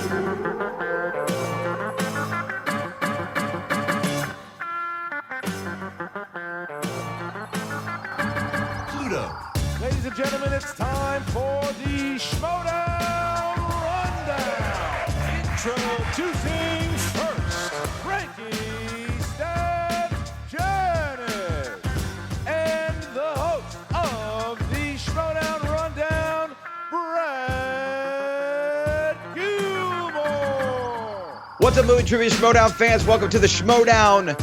Ladies and gentlemen, it's time for the Schmoedown Rundown. Introducing first, KRISTIAN, Janisch, and the host of the Schmoedown Rundown, Brad Gilmore. What's up, movie trivia Schmoedown fans? Welcome to the Schmoedown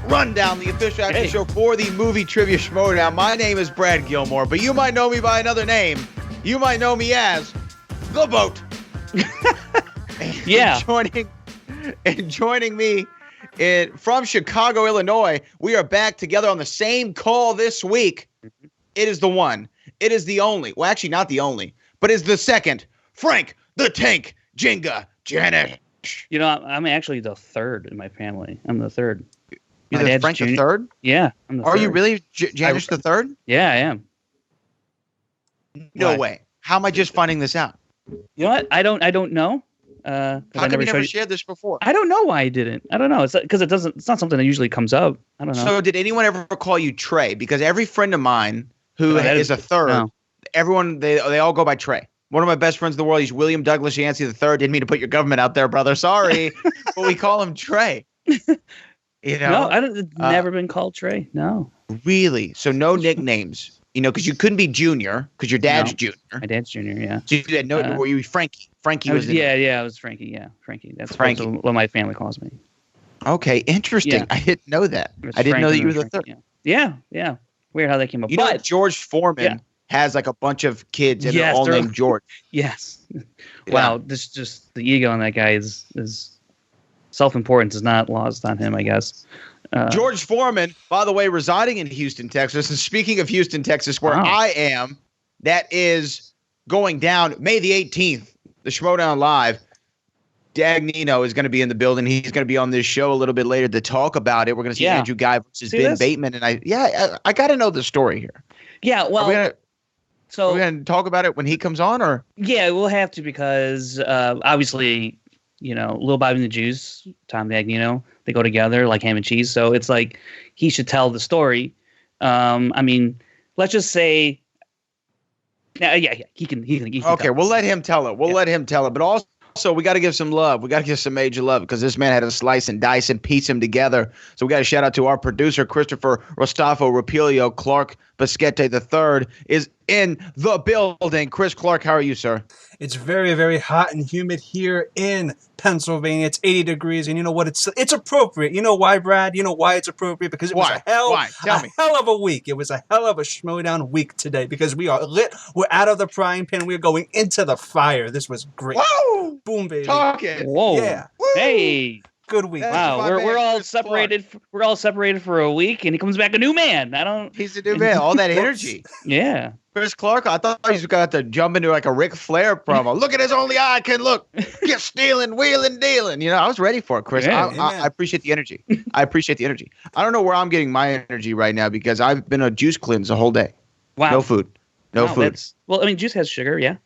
Rundown, the official action show for the movie trivia Schmoedown. My name is Brad Gilmore, but you might know me by another name. You might know me as The Boat. Yeah. Joining me from Chicago, Illinois, we are back together on the same call this week. It is the one. It is the only. Well, actually, not the only, but is the second. Frank the Tank Jenga Janisch. You know, I'm actually the third in my family. I'm the third. You're the Frank the third? Yeah. I'm the Are third. you really Janisch the third? Yeah, I am. No way. How am I just finding this out? You know what? I don't know. How come you never shared this before? I don't know why I didn't. I don't know. It's because it's not something that usually comes up. I don't know. So did anyone ever call you Trey? Because every friend of mine who is a third, everyone, they all go by Trey. One of my best friends in the world, he's William Douglas Yancey III. Didn't mean to put your government out there, brother. Sorry. But we call him Trey. You know? No, never been called Trey. No. Really? So no nicknames, because you couldn't be Junior because your dad's Junior. My dad's Junior, yeah. So you had were you Frankie? Frankie I was Frankie. Yeah, Frankie. That's Frankie. What my family calls me. Okay, interesting. Yeah. I didn't know that. I didn't know that you were the third. Yeah. Weird how that came up. You know, George Foreman has like a bunch of kids and they're all named George. Yes. Wow. This just the ego on that guy is self-importance is not lost on him, I guess. George Foreman, by the way, residing in Houston, Texas. And speaking of Houston, Texas, where I am, that is going down May the 18th. The Schmoedown Live. Dagnino is going to be in the building. He's going to be on this show a little bit later to talk about it. We're going to see Andrew Guy versus Ben Bateman, and I got to know the story here. Yeah, well, are we going to talk about it when he comes on, or? Yeah, we'll have to because obviously, Lil Bobby and the Jews, Tom Dagnino, they go together like ham and cheese. So it's like he should tell the story. I mean, let's just say, he can. Okay, we'll let him tell it. Let him tell it. But also, we got to give some love. We got to give some major love because this man had to slice and dice and piece them together. So we got to shout out to our producer, Christopher Rostafo Rapilio Clark Bisquete III is in the building. Chris Clark, how are you, sir? It's very, very hot and humid here in Pennsylvania. It's 80 degrees, and you know what? It's appropriate. You know why, Brad? You know why it's appropriate? Because it was a hell of a week. It was a hell of a Schmoedown week today because we are lit. We're out of the frying pan. We're going into the fire. This was great. Whoa! Boom, baby. Talking. Whoa. Yeah. Woo. Hey. Good week. Wow, we're all separated. We're all separated for a week, and he comes back a new man. He's a new man. All that energy. Yeah. Chris Clark, I thought he was got to jump into like a Ric Flair promo. Look at his only eye can look. Get stealing, wheeling, dealing. I was ready for it, Chris. Yeah, I appreciate the energy. I don't know where I'm getting my energy right now because I've been a juice cleanse the whole day. Wow. No food. No food. Juice has sugar, yeah.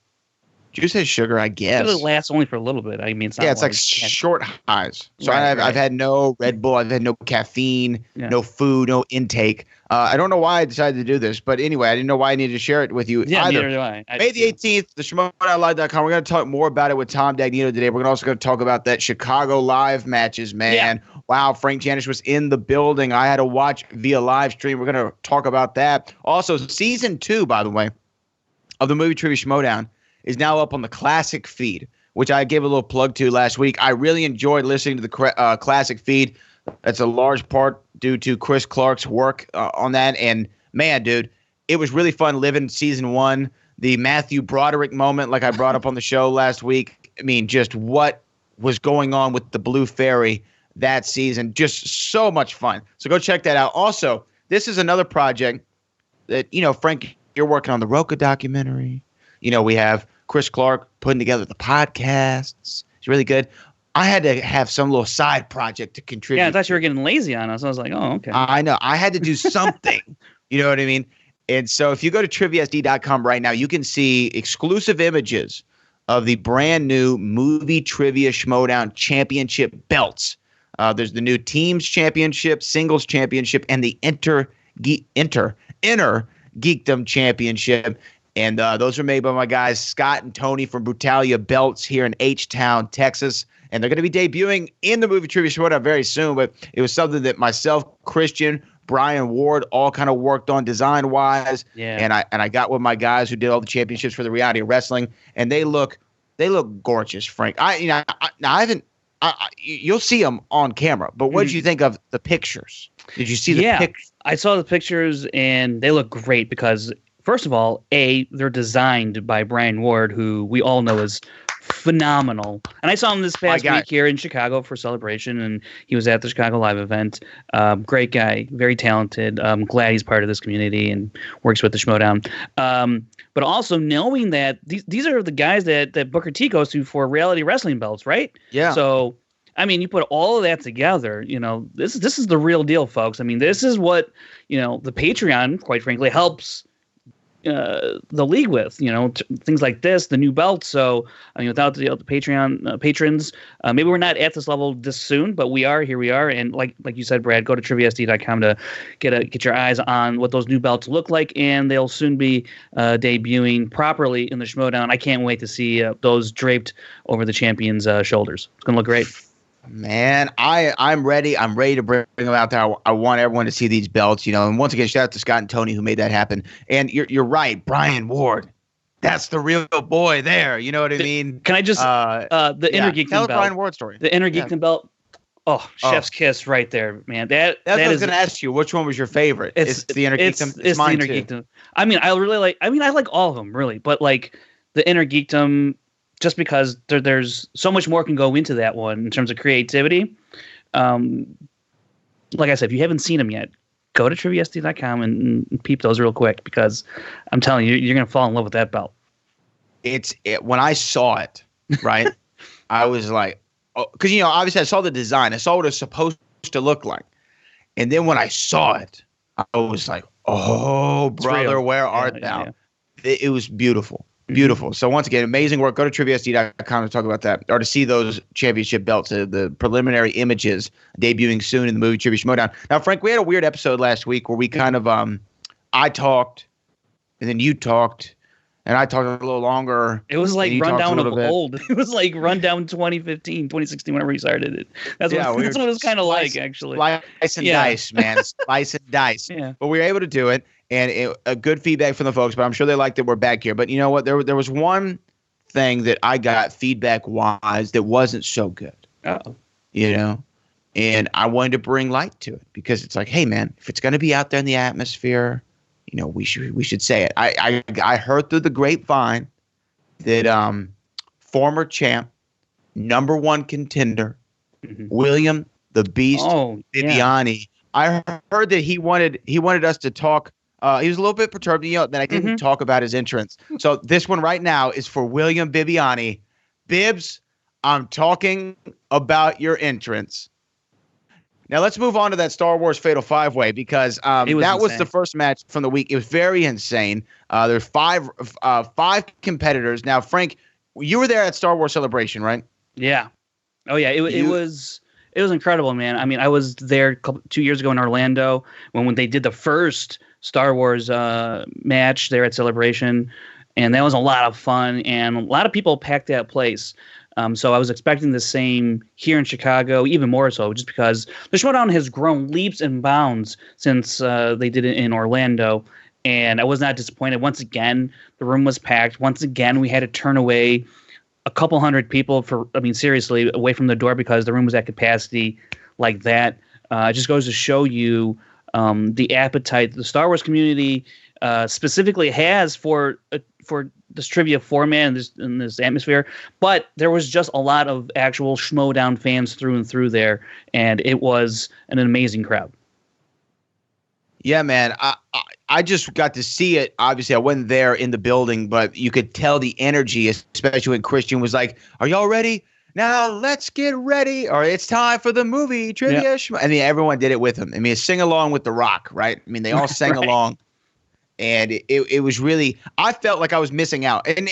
Juice has sugar, I guess. It lasts only for a little bit. I mean, it's not it's like short highs. So right. I've had no Red Bull. I've had no caffeine, no food, no intake. I don't know why I decided to do this, but anyway, I didn't know why I needed to share it with you either. Neither do I. May the 18th, the Schmoedownlive.com. We're going to talk more about it with Tom Dagnino today. We're also going to talk about that Chicago live matches, man. Yeah. Wow, Frank Janisch was in the building. I had to watch via live stream. We're going to talk about that. Also, season 2, by the way, of the Movie Trivia Schmoedown is now up on the Classic feed, which I gave a little plug to last week. I really enjoyed listening to the Classic feed. That's a large part due to Chris Clark's work on that. And, man, dude, it was really fun living season 1. The Matthew Broderick moment, like I brought up on the show last week. I mean, just what was going on with the Blue Fairy that season. Just so much fun. So go check that out. Also, this is another project that, Frank, you're working on the Roca documentary. We have Chris Clark putting together the podcasts. It's really good. I had to have some little side project to contribute. Yeah, I thought you were getting lazy on us. I was like, oh, okay. I know. I had to do something. You know what I mean? And so if you go to triviasd.com right now, you can see exclusive images of the brand new Movie Trivia Schmoedown Championship belts. There's the new Teams Championship, Singles Championship, and the Inner Geekdom Championship. And those are made by my guys Scott and Tony from Brutalia Belts here in H-Town, Texas. And they're going to be debuting in the Movie Trivia Schmoedown very soon. But it was something that myself, Christian, Brian Ward all kind of worked on design-wise. Yeah. And I got with my guys who did all the championships for the Reality of Wrestling. And they look gorgeous, Frank. You'll see them on camera. But what did you think of the pictures? Did you see the pictures? I saw the pictures, and they look great because, first of all, they're designed by Brian Ward, who we all know is phenomenal. And I saw him this past week here in Chicago for Celebration, and he was at the Chicago Live event. Great guy, very talented. I'm glad he's part of this community and works with the Schmoedown. But also knowing that these are the guys that Booker T goes to for reality wrestling belts, right? Yeah. So, I mean, you put all of that together, this is the real deal, folks. I mean, this is what, the Patreon, quite frankly, helps the league with, things like this, the new belt. So, I mean, without the Patreon patrons, maybe we're not at this level this soon, but here we are. And like you said, Brad, go to triviasd.com to get your eyes on what those new belts look like. And they'll soon be debuting properly in the Schmoedown. I can't wait to see those draped over the champion's shoulders. It's going to look great. Man, I'm ready. I'm ready to bring them out there. I want everyone to see these belts, And once again, shout out to Scott and Tony who made that happen. And you're right, Brian Ward. That's the real boy there. You know what I mean? Can I just the Inner Geekdom tell belt? Brian Ward story. The Inner Geekdom belt. Oh, chef's kiss right there, man. That's what I was going to ask you. Which one was your favorite? It's the Inner Geekdom. It's mine the Inner too. Geekdom. I mean, I like all of them really, but like the Inner Geekdom. Just because there's so much more can go into that one in terms of creativity. Like I said, if you haven't seen them yet, go to triviasd.com and peep those real quick because I'm telling you, you're going to fall in love with that belt. When I saw it, right, I was like, because, obviously I saw the design. I saw what it was supposed to look like. And then when I saw it, I was like, oh, brother, where art thou? Yeah. It was beautiful. Beautiful. So once again, amazing work. Go to triviasd.com to talk about that, or to see those championship belts, the preliminary images debuting soon in the Movie Trivia Schmoedown. Now, Frank, we had a weird episode last week where we kind of, I talked, and then you talked, and I talked a little longer. It was like rundown of old. It was like rundown 2015, 2016, whenever we started it. That's what it was kind of like, actually. Slice and dice, man. Slice and dice. Yeah. But we were able to do it. And a good feedback from the folks, but I'm sure they liked that we're back here. But you know what? There was one thing that I got feedback-wise that wasn't so good. Oh. And I wanted to bring light to it because it's like, hey, man, if it's going to be out there in the atmosphere, we should say it. I heard through the grapevine that former champ, number one contender, William the Beast Viviani. I heard that he wanted us to talk. He was a little bit perturbed, that I didn't talk about his entrance. So this one right now is for William Viviani. Bibbs, I'm talking about your entrance. Now let's move on to that Star Wars Fatal 5-Way because that was the first match from the week. It was very insane. There's five competitors. Now, Frank, you were there at Star Wars Celebration, right? Yeah. Oh yeah. It was incredible, man. I mean, I was there 2 years ago in Orlando when they did the first Star Wars match there at Celebration, and that was a lot of fun, and a lot of people packed that place. So I was expecting the same here in Chicago, even more so, just because the Schmoedown has grown leaps and bounds since they did it in Orlando, and I was not disappointed. Once again, the room was packed. Once again, we had to turn away a couple hundred people seriously, away from the door because the room was at capacity like that. It just goes to show you the appetite the Star Wars community specifically has for this trivia format and this atmosphere. But there was just a lot of actual Schmoedown fans through and through there, and it was an amazing crowd. Yeah, man. I just got to see it. Obviously, I wasn't there in the building, but you could tell the energy, especially when Christian was like, "Are y'all ready? Now let's get ready, or it's time for the movie trivia." Yeah. I mean, everyone did it with him. I mean, sing along with The Rock, right? I mean, they all sang along, and it was really. I felt like I was missing out, and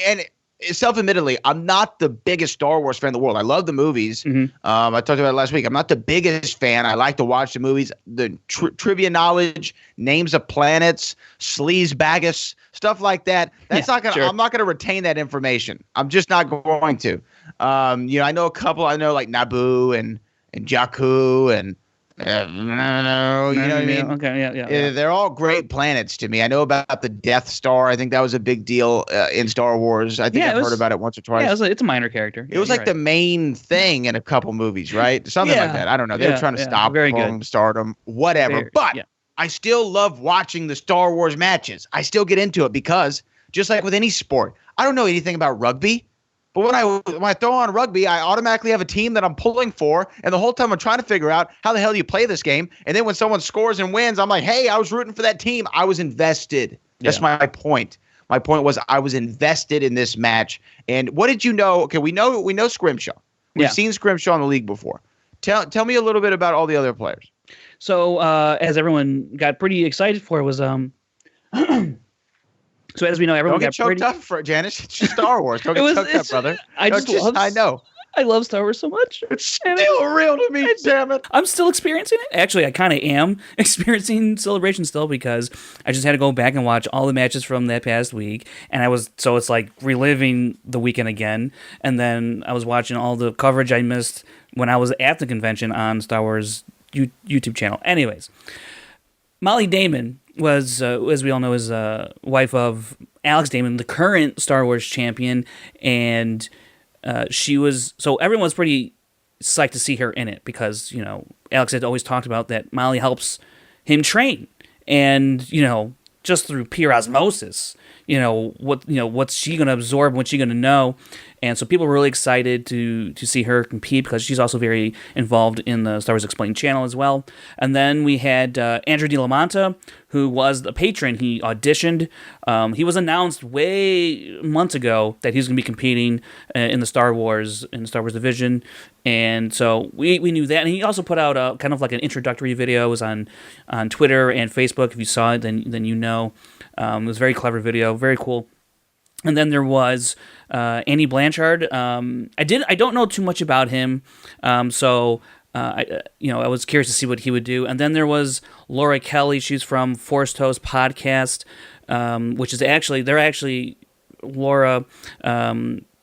self-admittedly, I'm not the biggest Star Wars fan in the world. I love the movies. I talked about it last week. I'm not the biggest fan. I like to watch the movies. The trivia knowledge, names of planets, sleazebagus, stuff like that. That's not gonna. Sure. I'm not gonna retain that information. I'm just not going to. I know a couple. I know like Naboo and Jakku and. You know what I mean? Okay, yeah. They're all great planets to me. I know about the Death Star. I think that was a big deal in Star Wars. I think I've heard about it once or twice. Yeah, it's a minor character. It was like the main thing in a couple movies, right? Something like that. I don't know. They were trying to stop them, stardom, whatever. But I still love watching the Star Wars matches. I still get into it because, just like with any sport, I don't know anything about rugby. But when I throw on rugby, I automatically have a team that I'm pulling for, and the whole time I'm trying to figure out how the hell do you play this game. And then when someone scores and wins, I'm like, hey, I was rooting for that team. I was invested. That's my point. My point was I was invested in this match. And what did you know? Okay, we know Scrimshaw. We've seen Scrimshaw in the league before. Tell me a little bit about all the other players. So as everyone got pretty excited for was So as we know, everyone got choked up for Janisch. It's just Star Wars. Don't get choked up, brother. I know. I love Star Wars so much. It's still real to me, damn it. I'm still experiencing it. Actually, I kind of am experiencing Celebration still because I just had to go back and watch all the matches from that past week, and so it's like reliving the weekend again. And then I was watching all the coverage I missed when I was at the convention on Star Wars YouTube channel. Anyways, Molly Damon was, as we all know, is wife of Alex Damon, the current Star Wars champion, and she was, so everyone was pretty psyched to see her in it because, Alex had always talked about that Molly helps him train, and, just through pure osmosis, what's she going to absorb, what's she going to know. And so people were really excited to see her compete because she's also very involved in the Star Wars Explained channel as well. And then we had Andrew De La Monta, who was the patron. He auditioned. He was announced months ago that he's going to be competing in the Star Wars division. And so we knew that. And he also put out kind of like an introductory video. It was on Twitter and Facebook. If you saw it, then you know. It was a very clever video, very cool. And then there was Andy Blanchard. I don't know too much about him, so I was curious to see what he would do. And then there was Laura Kelly. She's from Forced Toast Podcast, which is actually Laura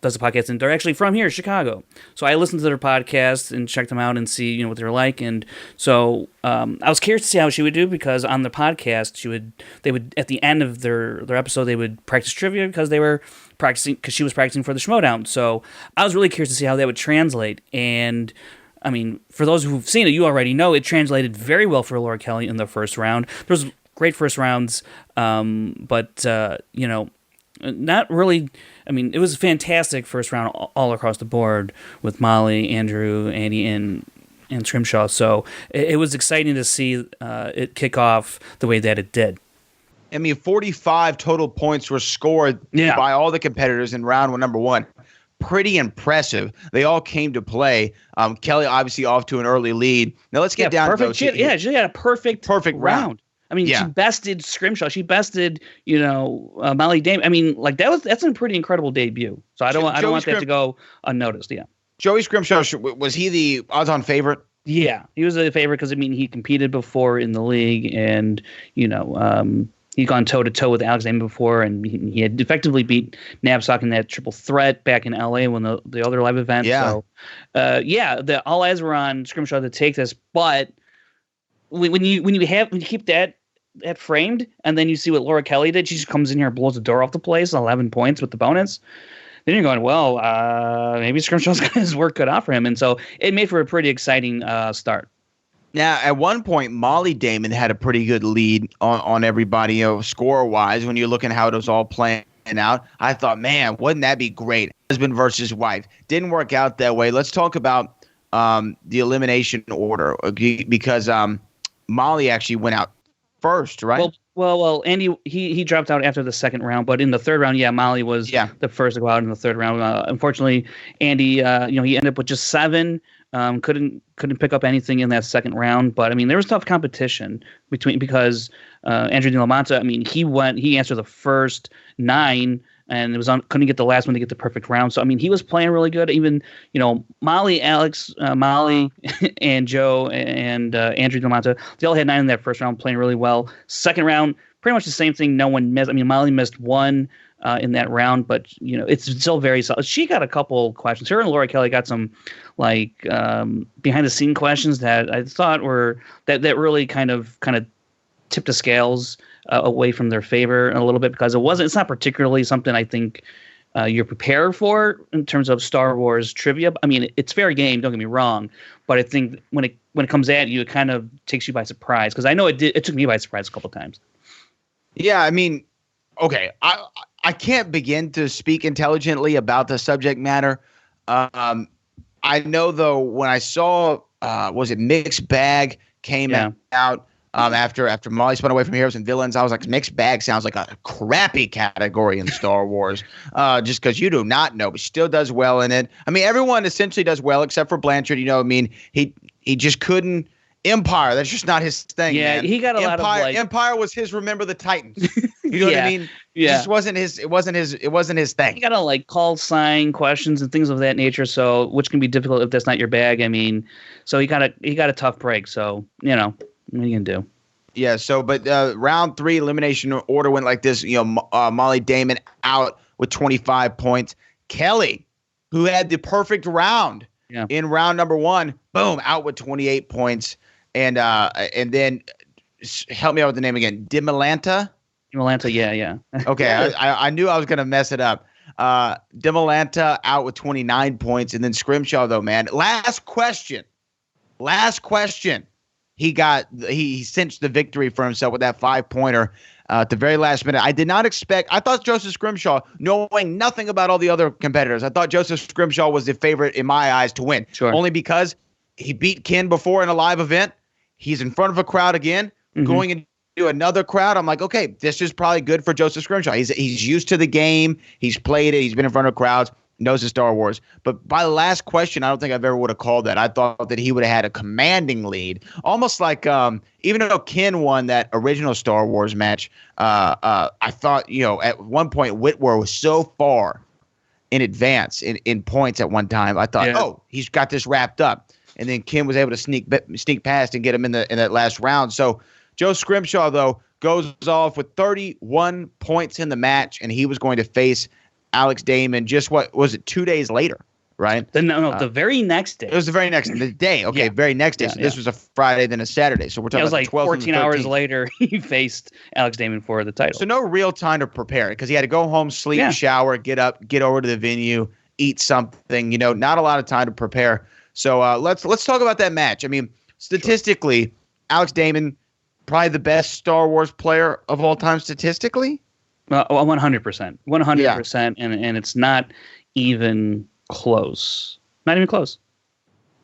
does a podcast, and they're actually from here, Chicago. So I listened to their podcast and checked them out and see what they're like. And so I was curious to see how she would do because on the podcast they would at the end of their episode they would practice trivia because they were practicing because she was practicing for the Schmoedown. So I was really curious to see how that would translate. And I mean, for those who've seen it, you already know it translated very well for Laura Kelly in the first round. There was great first rounds, but not really. I mean, it was a fantastic first round all across the board with Molly, Andrew, Andy, and Scrimshaw. So it was exciting to see it kick off the way that it did. I mean, 45 total points were scored by all the competitors in round number one. Pretty impressive. They all came to play. Kelly obviously off to an early lead. Now let's get down to she had a perfect round. I mean, she bested Scrimshaw. She bested, Molly Damon. I mean, like that's a pretty incredible debut. So I don't want that to go unnoticed. Yeah. Joey Scrimshaw, was he the odds-on favorite? Yeah, he was a favorite because he competed before in the league, and he'd gone toe-to-toe with Alex Damon before, and he had effectively beat Knapsack in that triple threat back in LA when the other live event. Yeah. So all eyes were on Scrimshaw to take this, but when you keep that framed, and then you see what Laura Kelly did, she just comes in here and blows the door off the place, 11 points with the bonus. Then you're going, well, maybe Scrimshaw's got his work cut out for him, and so it made for a pretty exciting start. Now, at one point, Molly Damon had a pretty good lead on everybody, score-wise, when you're looking how it was all playing out. I thought, man, wouldn't that be great? Husband versus wife. Didn't work out that way. Let's talk about the Elimination Order, because Molly actually went out first, right? Well, Andy, he dropped out after the second round, but in the third round, Molly was the first to go out in the third round. Unfortunately, Andy, he ended up with just 7. Couldn't pick up anything in that second round, but I mean, there was tough competition because Andrew De La Monta, I mean, he answered the first 9 and couldn't get the last one to get the perfect round. So I mean, he was playing really good. Even Molly, and Joe and Andrew DeMonta, they all had 9 in that first round, playing really well. Second round, pretty much the same thing. No one missed. I mean, Molly missed 1 in that round, but it's still very solid. She got a couple questions. Her and Laura Kelly got some behind the scene questions that I thought were that really kind of tipped the scales away from their favor a little bit, because it's not particularly something I think you're prepared for in terms of Star Wars trivia. I mean, it's fair game, don't get me wrong, but I think when it comes at you, it kind of takes you by surprise, because I know it took me by surprise a couple times. Yeah, I mean, okay, I can't begin to speak intelligently about the subject matter. I know, though, when I saw, was it Mixed Bag came out after Molly spun away from Heroes and Villains, I was like, Mixed Bag sounds like a crappy category in Star Wars, just because you do not know, but she still does well in it. I mean, everyone essentially does well except for Blanchard. I mean, he just couldn't. Empire, that's just not his thing. Yeah, man. He got a lot of Empire was his Remember the Titans. You know what I mean? Yeah. It just wasn't his thing. You gotta call sign questions and things of that nature, so which can be difficult if that's not your bag. I mean, so he got a tough break. So what are you gonna do? Yeah. So, but round 3 elimination order went like this. Molly Damon out with 25 points. Kelly, who had the perfect round in round number 1, boom, out with 28 points. And then help me out with the name again. Demolanta, yeah. Okay, I knew I was gonna mess it up. Demolanta out with 29 points, and then Scrimshaw, though, man. Last question. He cinched the victory for himself with that 5-pointer at the very last minute. I thought Joseph Scrimshaw, knowing nothing about all the other competitors, I thought Joseph Scrimshaw was the favorite in my eyes to win. Sure. Only because he beat Ken before in a live event. He's in front of a crowd again, going into another crowd. I'm like, okay, this is probably good for Joseph Scrimshaw. He's used to the game. He's played it. He's been in front of crowds, knows his Star Wars. But by the last question, I don't think I've ever would have called that. I thought that he would have had a commanding lead, almost like even though Ken won that original Star Wars match, I thought, at one point Whitwer was so far in advance in points at one time. I thought, he's got this wrapped up. And then Kim was able to sneak past and get him in that last round. So Joe Scrimshaw, though, goes off with 31 points in the match, and he was going to face Alex Damon just, what was it, 2 days later, right? The very next day. It was the very next day. Okay, very next day. So this was a Friday, then a Saturday. So we're talking about 12 14 hours later, he faced Alex Damon for the title. So no real time to prepare, because he had to go home, sleep, shower, get up, get over to the venue, eat something. Not a lot of time to prepare. So let's talk about that match. I mean, statistically, Alex Damon, probably the best Star Wars player of all time statistically. 100%, 100%, and it's not even close. Not even close.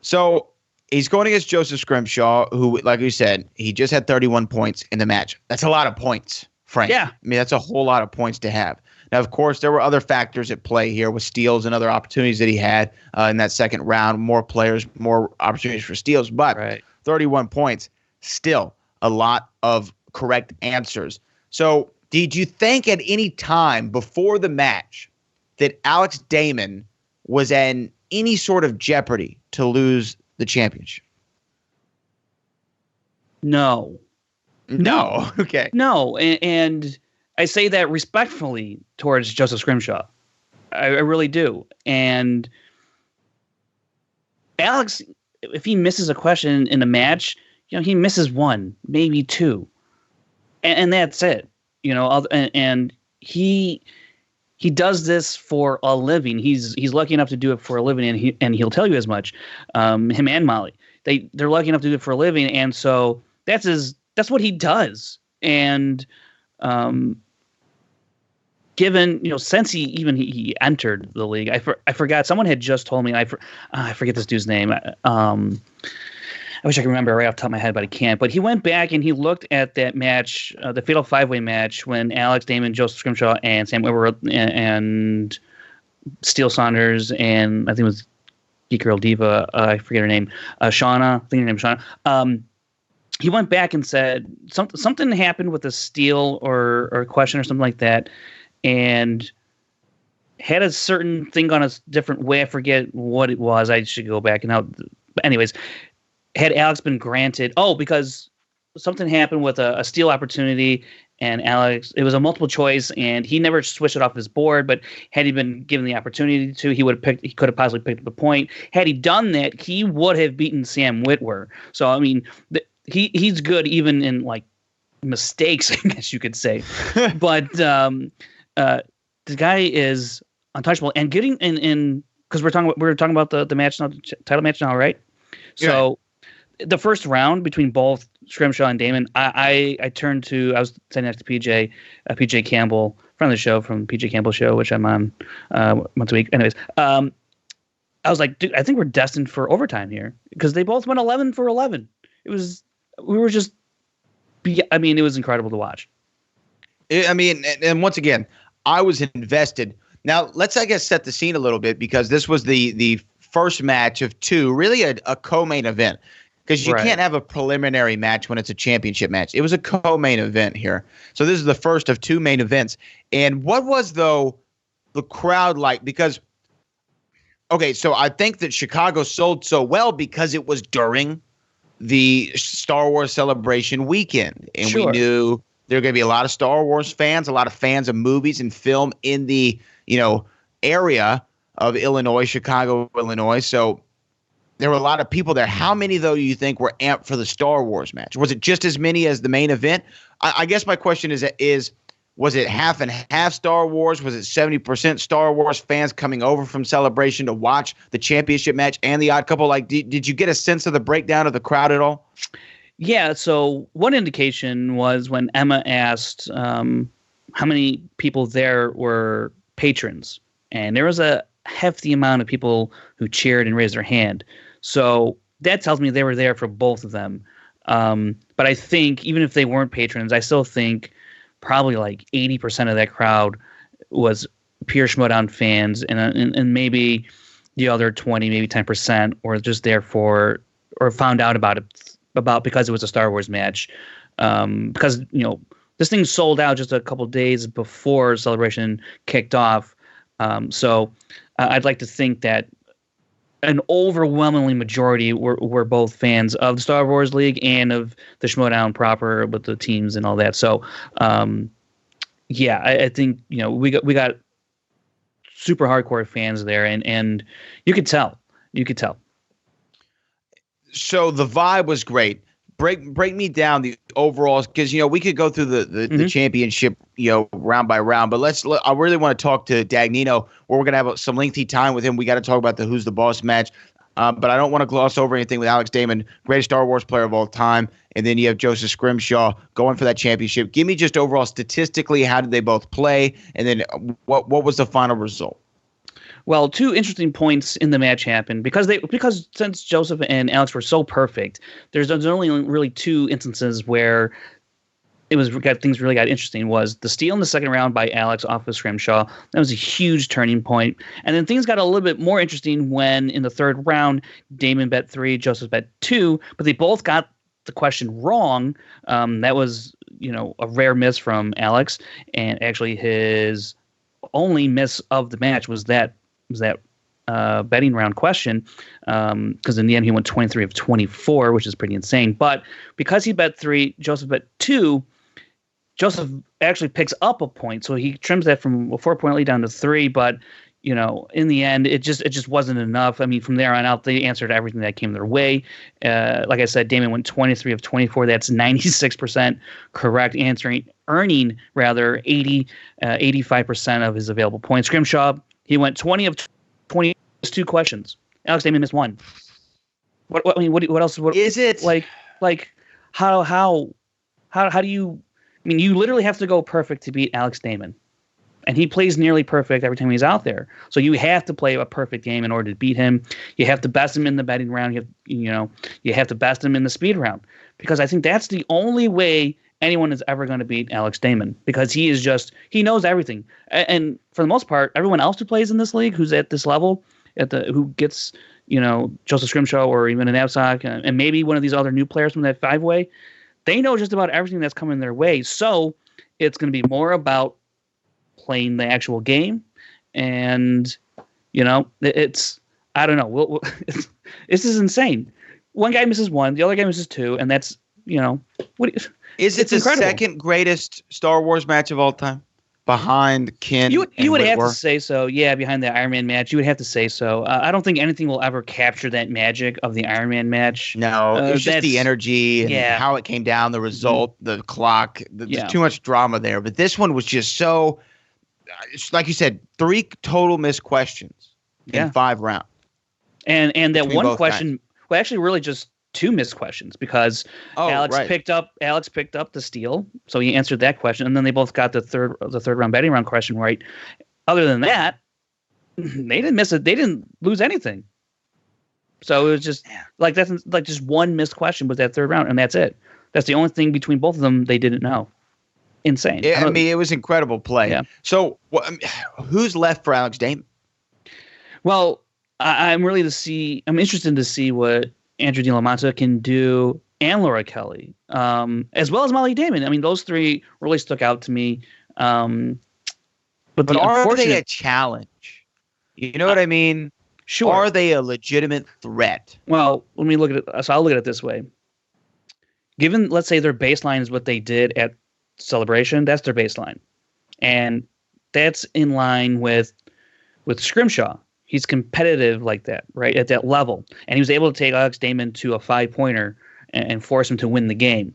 So he's going against Joseph Scrimshaw, who, like you said, he just had 31 points in the match. That's a lot of points, Frank. Yeah. I mean, that's a whole lot of points to have. Now, of course, there were other factors at play here with steals and other opportunities that he had in that second round. More players, more opportunities for steals. But 31 points, still a lot of correct answers. So did you think at any time before the match that Alex Damon was in any sort of jeopardy to lose the championship? No. Okay. No. And I say that respectfully towards Joseph Scrimshaw. I really do. And Alex, if he misses a question in a match, he misses 1, maybe 2. And that's it. And he does this for a living. He's lucky enough to do it for a living, and he'll tell you as much. Him and Molly, they're lucky enough to do it for a living, and so that's what he does. And given since he entered the league, I forgot, someone had just told me, I forget this dude's name. I wish I could remember right off the top of my head, but I can't. But he went back and he looked at that match, the Fatal 5-Way match, when Alex Damon, Joseph Scrimshaw, and Sam Weber and Steele Saunders, and I think it was Geek Girl Diva, I forget her name, Shauna, I think her name is Shauna. He went back and said something happened with a steal or a question or something like that, and had a certain thing on a different way. I forget what it was. I should go back and out. But anyways, had Alex been granted, because something happened with a steal opportunity, and Alex, it was a multiple choice, and he never switched it off his board. But had he been given the opportunity to, he could have possibly picked up the point. Had he done that, he would have beaten Sam Witwer. So I mean, he's good even in like mistakes, I guess you could say. But the guy is untouchable, and getting in because we're talking about the match now, the title match now, right? So the first round between both Scrimshaw and Damon, I turned to, I was sitting next to PJ Campbell, friend of the show from PJ Campbell Show, which I'm on once a week. Anyways, I was like, dude, I think we're destined for overtime here because they both went 11 for 11. It was incredible to watch. And once again, I was invested. Now, let's, I guess, set the scene a little bit because this was the first match of two, really a co-main event. Because you can't have a preliminary match when it's a championship match. It was a co-main event here. So this is the first of two main events. And what was, though, the crowd like? Because, so I think that Chicago sold so well because it was during the Star Wars Celebration weekend. And we knew there were going to be a lot of Star Wars fans, a lot of fans of movies and film in the, area of Illinois, Chicago, Illinois. So there were a lot of people there. How many, though, do you think were amped for the Star Wars match? Was it just as many as the main event? I guess my question is, was it half and half Star Wars? Was it 70% Star Wars fans coming over from Celebration to watch the championship match and the Odd Couple? Like, did you get a sense of the breakdown of the crowd at all? Yeah, so one indication was when Emma asked how many people there were patrons. And there was a hefty amount of people who cheered and raised their hand. So that tells me they were there for both of them. But I think even if they weren't patrons, I still think probably like 80% of that crowd was pure Schmoedown fans, and maybe the other 20, maybe 10% were just there for, or found out about it because it was a Star Wars match. Because, this thing sold out just a couple days before Celebration kicked off. So I'd like to think that an overwhelmingly majority were both fans of the Star Wars League and of the Schmoedown proper with the teams and all that. So, I think we got super hardcore fans there, and you could tell. So the vibe was great. Break me down the overalls, because we could go through the championship round by round, but I really want to talk to Dagnino, where we're gonna have some lengthy time with him. We got to talk about the Who's the Boss match, but I don't want to gloss over anything with Alex Damon, greatest Star Wars player of all time, and then you have Joseph Scrimshaw going for that championship. Give me just overall statistically, how did they both play, and then what was the final result? Well, two interesting points in the match happened because since Joseph and Alex were so perfect, there's only really two instances where things really got interesting. Was the steal in the second round by Alex off of Scrimshaw. That was a huge turning point. And then things got a little bit more interesting when in the third round, Damon bet 3, Joseph bet 2, but they both got the question wrong. That was a rare miss from Alex, and actually his only miss of the match was that betting round question, because in the end he went 23 of 24, which is pretty insane. But because he bet 3, Joseph bet 2, Joseph actually picks up a point, so he trims that from a 4-point lead down to 3. But in the end, it just wasn't enough. I mean, from there on out, they answered everything that came their way. Like I said, Damon went 23 of 24. That's 96% correct, earning 85% of his available points. Scrimshaw, he went 20 of 20, 2 questions. Alex Damon missed 1. What else? What is it? Like how do you? I mean, you literally have to go perfect to beat Alex Damon, and he plays nearly perfect every time he's out there. So you have to play a perfect game in order to beat him. You have to best him in the betting round. You have to best him in the speed round, because I think that's the only way anyone is ever going to beat Alex Damon, because he knows everything. And for the most part, everyone else who plays in this league, who's at this level, who gets, Joseph Scrimshaw or even an Absock, and maybe one of these other new players from that 5-way, they know just about everything that's coming their way. So it's going to be more about playing the actual game and it's I don't know. This is insane. One guy misses one, the other guy misses two, and that's Is it the incredible. Second greatest Star Wars match of all time? Behind Ken. You would have to say so, yeah. Behind the Iron Man match, you would have to say so. I don't think anything will ever capture that magic of the Iron Man match. No, it's just the energy and how it came down, the result, the clock. There's too much drama there. But this one was just so, like you said, 3 total missed questions in 5 rounds. And that one question, well, actually, really just 2 missed questions because Alex picked up the steal, so he answered that question, and then they both got the third round betting round question right. Other than that, they didn't miss it. They didn't lose anything. So it was just like that's like just one missed question was that third round, and that's it. That's the only thing between both of them they didn't know. Insane. Yeah, I mean, it was incredible play. Yeah. So who's left for Alex Damon? Well, I'm interested to see what Andrew DiLaMotta can do, and Laura Kelly, as well as Molly Damon. I mean, those 3 really stuck out to me. But are they a challenge? You know what I mean? Sure. Are they a legitimate threat? Well, let me look at it. So I'll look at it this way. Given, let's say, their baseline is what they did at Celebration, that's their baseline, and that's in line with Scrimshaw. He's competitive like that, right, at that level. And he was able to take Alex Damon to a 5-pointer and force him to win the game.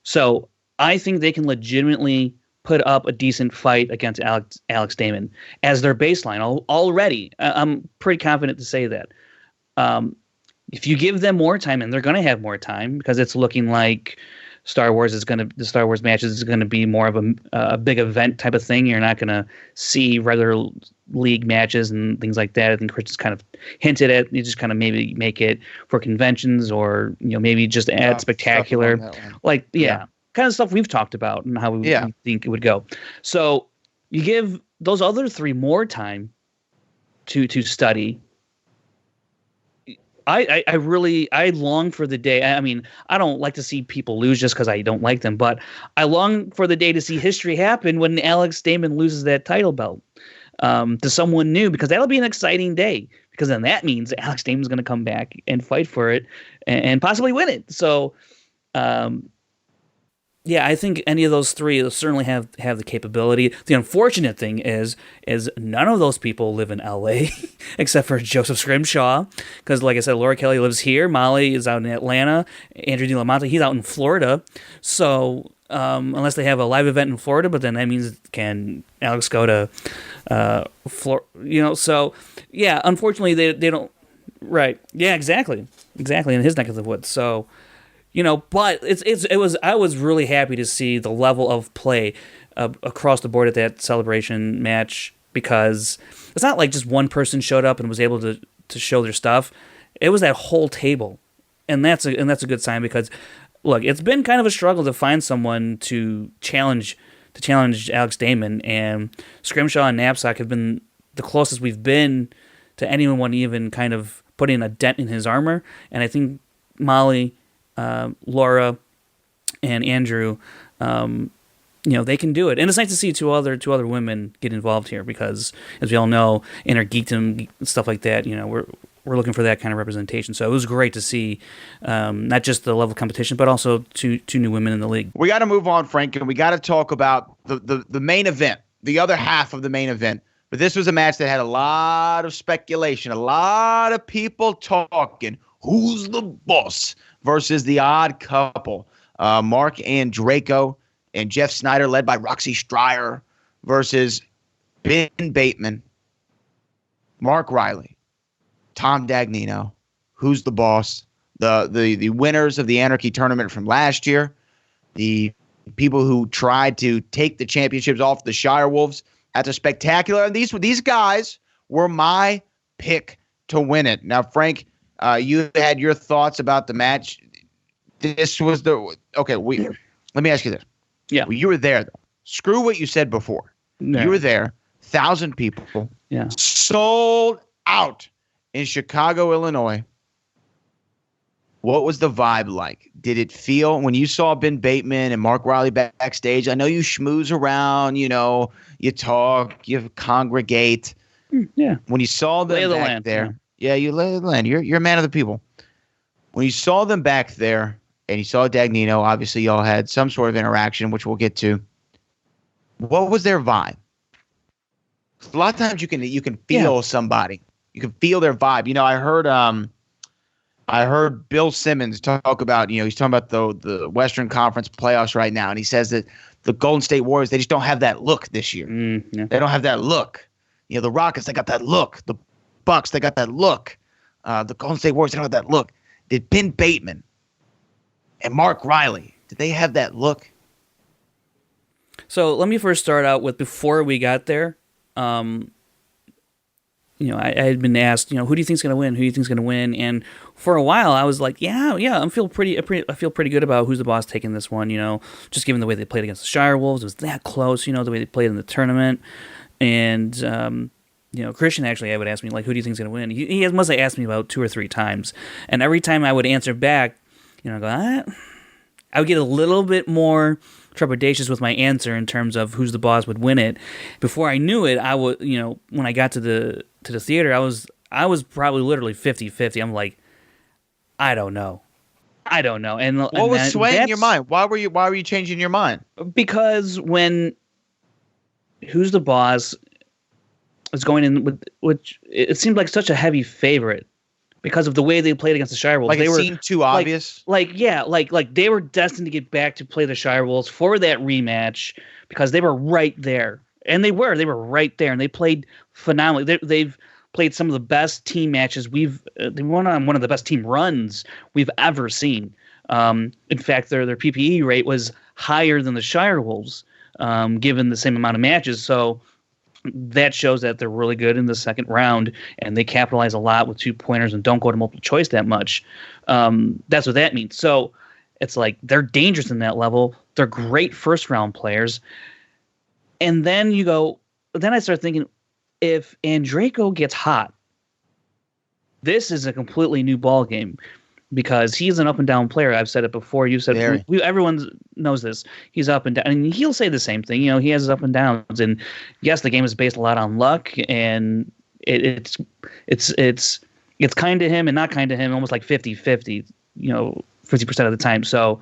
So I think they can legitimately put up a decent fight against Alex Damon as their baseline already. I'm pretty confident to say that. If you give them more time, and they're going to have more time because it's looking like the Star Wars matches is going to be more of a big event type of thing. You're not going to see regular league matches and things like that. I think Chris just kind of hinted at you just kind of maybe make it for conventions or maybe just add spectacular, kind of stuff we've talked about and how we think it would go. So you give those other 3 more time to study. I long for the day. I mean, I don't like to see people lose just because I don't like them, but I long for the day to see history happen when Alex Damon loses that title belt to someone new, because that'll be an exciting day, because then that means Alex Damon's going to come back and fight for it and possibly win it. So, I think any of those 3 will certainly have the capability. The unfortunate thing is none of those people live in LA except for Joseph Scrimshaw, because like I said, Laura Kelly lives here, Molly is out in Atlanta, Andrew DiLaMotta, he's out in Florida. So unless they have a live event in Florida, but then that means can Alex go to Florida? So yeah, unfortunately they don't. Right? Yeah, exactly in his neck of the woods. So. But I was really happy to see the level of play across the board at that Celebration match, because it's not like just one person showed up and was able to show their stuff. It was that whole table, and that's a good sign, because look, it's been kind of a struggle to find someone to challenge Alex Damon, and Scrimshaw and Knapsack have been the closest we've been to anyone even kind of putting a dent in his armor, and I think Molly, Laura, and Andrew, they can do it, and it's nice to see two other women get involved here, because as we all know, inner geekdom stuff like that, we're looking for that kind of representation. So it was great to see not just the level of competition, but also two new women in the league. We got to move on, Frank, and we got to talk about the main event, the other half of the main event. But this was a match that had a lot of speculation, a lot of people talking. Who's the boss versus the odd couple? Mark Andreyko and Jeff Snyder, led by Roxy Stryer, versus Ben Bateman, Mark Riley, Tom Dagnino. Who's the boss? The winners of the Anarchy tournament from last year, the people who tried to take the championships off the Shire Wolves at the Spectacular. And these guys were my pick to win it. Now, Frank, you had your thoughts about the match. This was okay. Let me ask you this. Yeah, well, you were there though. Screw what you said before. No. You were there. 1,000 people. Yeah. Sold out in Chicago, Illinois. What was the vibe like? Did it feel when you saw Ben Bateman and Mark Riley backstage? I know you schmooze around. You talk. You congregate. Yeah. When you saw them back there, you lay the land. You're a man of the people. When you saw them back there, and you saw Dagnino, obviously y'all had some sort of interaction, which we'll get to. What was their vibe? A lot of times you can feel somebody. You can feel their vibe. You know, I heard Bill Simmons talk about, he's talking about the Western Conference playoffs right now, and he says that the Golden State Warriors, they just don't have that look this year. They don't have that look. The Rockets, they got that look. The Bucks, they got that look. The Golden State Warriors, they don't have that look. Did Ben Bateman and Mark Riley, did they have that look? So let me first start out with before we got there. I had been asked, who do you think's going to win? Who do you think's going to win? And for a while, I was like, I feel pretty good about who's the boss taking this one. Just given the way they played against the Shire Wolves, it was that close. The way they played in the tournament, and KRISTIAN actually, I would ask me like, who do you think's going to win? He must have asked me about 2 or 3 times, and every time I would answer back, I would get a little bit more trepidatious with my answer in terms of who's the boss would win it. Before I knew it, I would, when I got to the theater, I was probably literally 50-50. I'm like, I don't know. And what was swaying your mind? Why were you changing your mind? Because when who's the boss is going in with, which it seemed like such a heavy favorite. Because of the way they played against the Shire Wolves. Like it seemed too obvious? Like they were destined to get back to play the Shire Wolves for that rematch because they were right there. And they were right there. And they played phenomenally. They've played some of the best team matches they went on one of the best team runs we've ever seen. In fact, their PPE rate was higher than the Shire Wolves, given the same amount of matches. So that shows that they're really good in the second round, and they capitalize a lot with 2-pointers and don't go to multiple choice that much. That's what that means. So it's like they're dangerous in that level. They're great first-round players. And then I start thinking, if Andrejko gets hot, this is a completely new ball game. Because he's an up and down player. I've said it before. You said it. Everyone knows this. He's up and down, and he'll say the same thing. He has his up and downs. And yes, the game is based a lot on luck, and it's kind to him and not kind to him, almost like 50-50. 50% of the time. So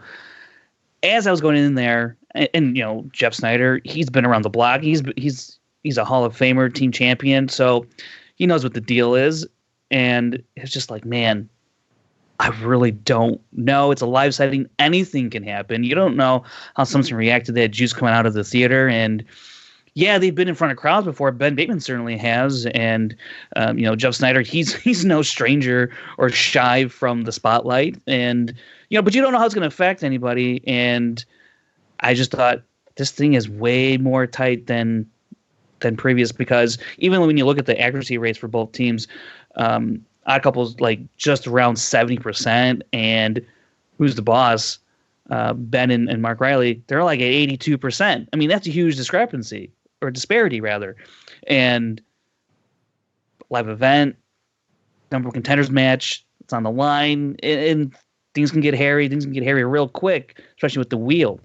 as I was going in there, and Jeff Snyder, he's been around the block. He's a Hall of Famer, team champion, so he knows what the deal is. And it's just like, man, I really don't know. It's a live setting. Anything can happen. You don't know how someone's going to react to that juice coming out of the theater. And yeah, they've been in front of crowds before. Ben Bateman certainly has. And, Jeff Snyder, he's no stranger or shy from the spotlight. And, but you don't know how it's going to affect anybody. And I just thought this thing is way more tight than previous, because even when you look at the accuracy rates for both teams, Odd Couple's like just around 70%, and who's the boss? Ben and Mark Riley, they're like at 82%. I mean, that's a huge discrepancy, or disparity rather. And live event, number one contenders match, it's on the line, and things can get hairy. Things can get hairy real quick, especially with the wheel.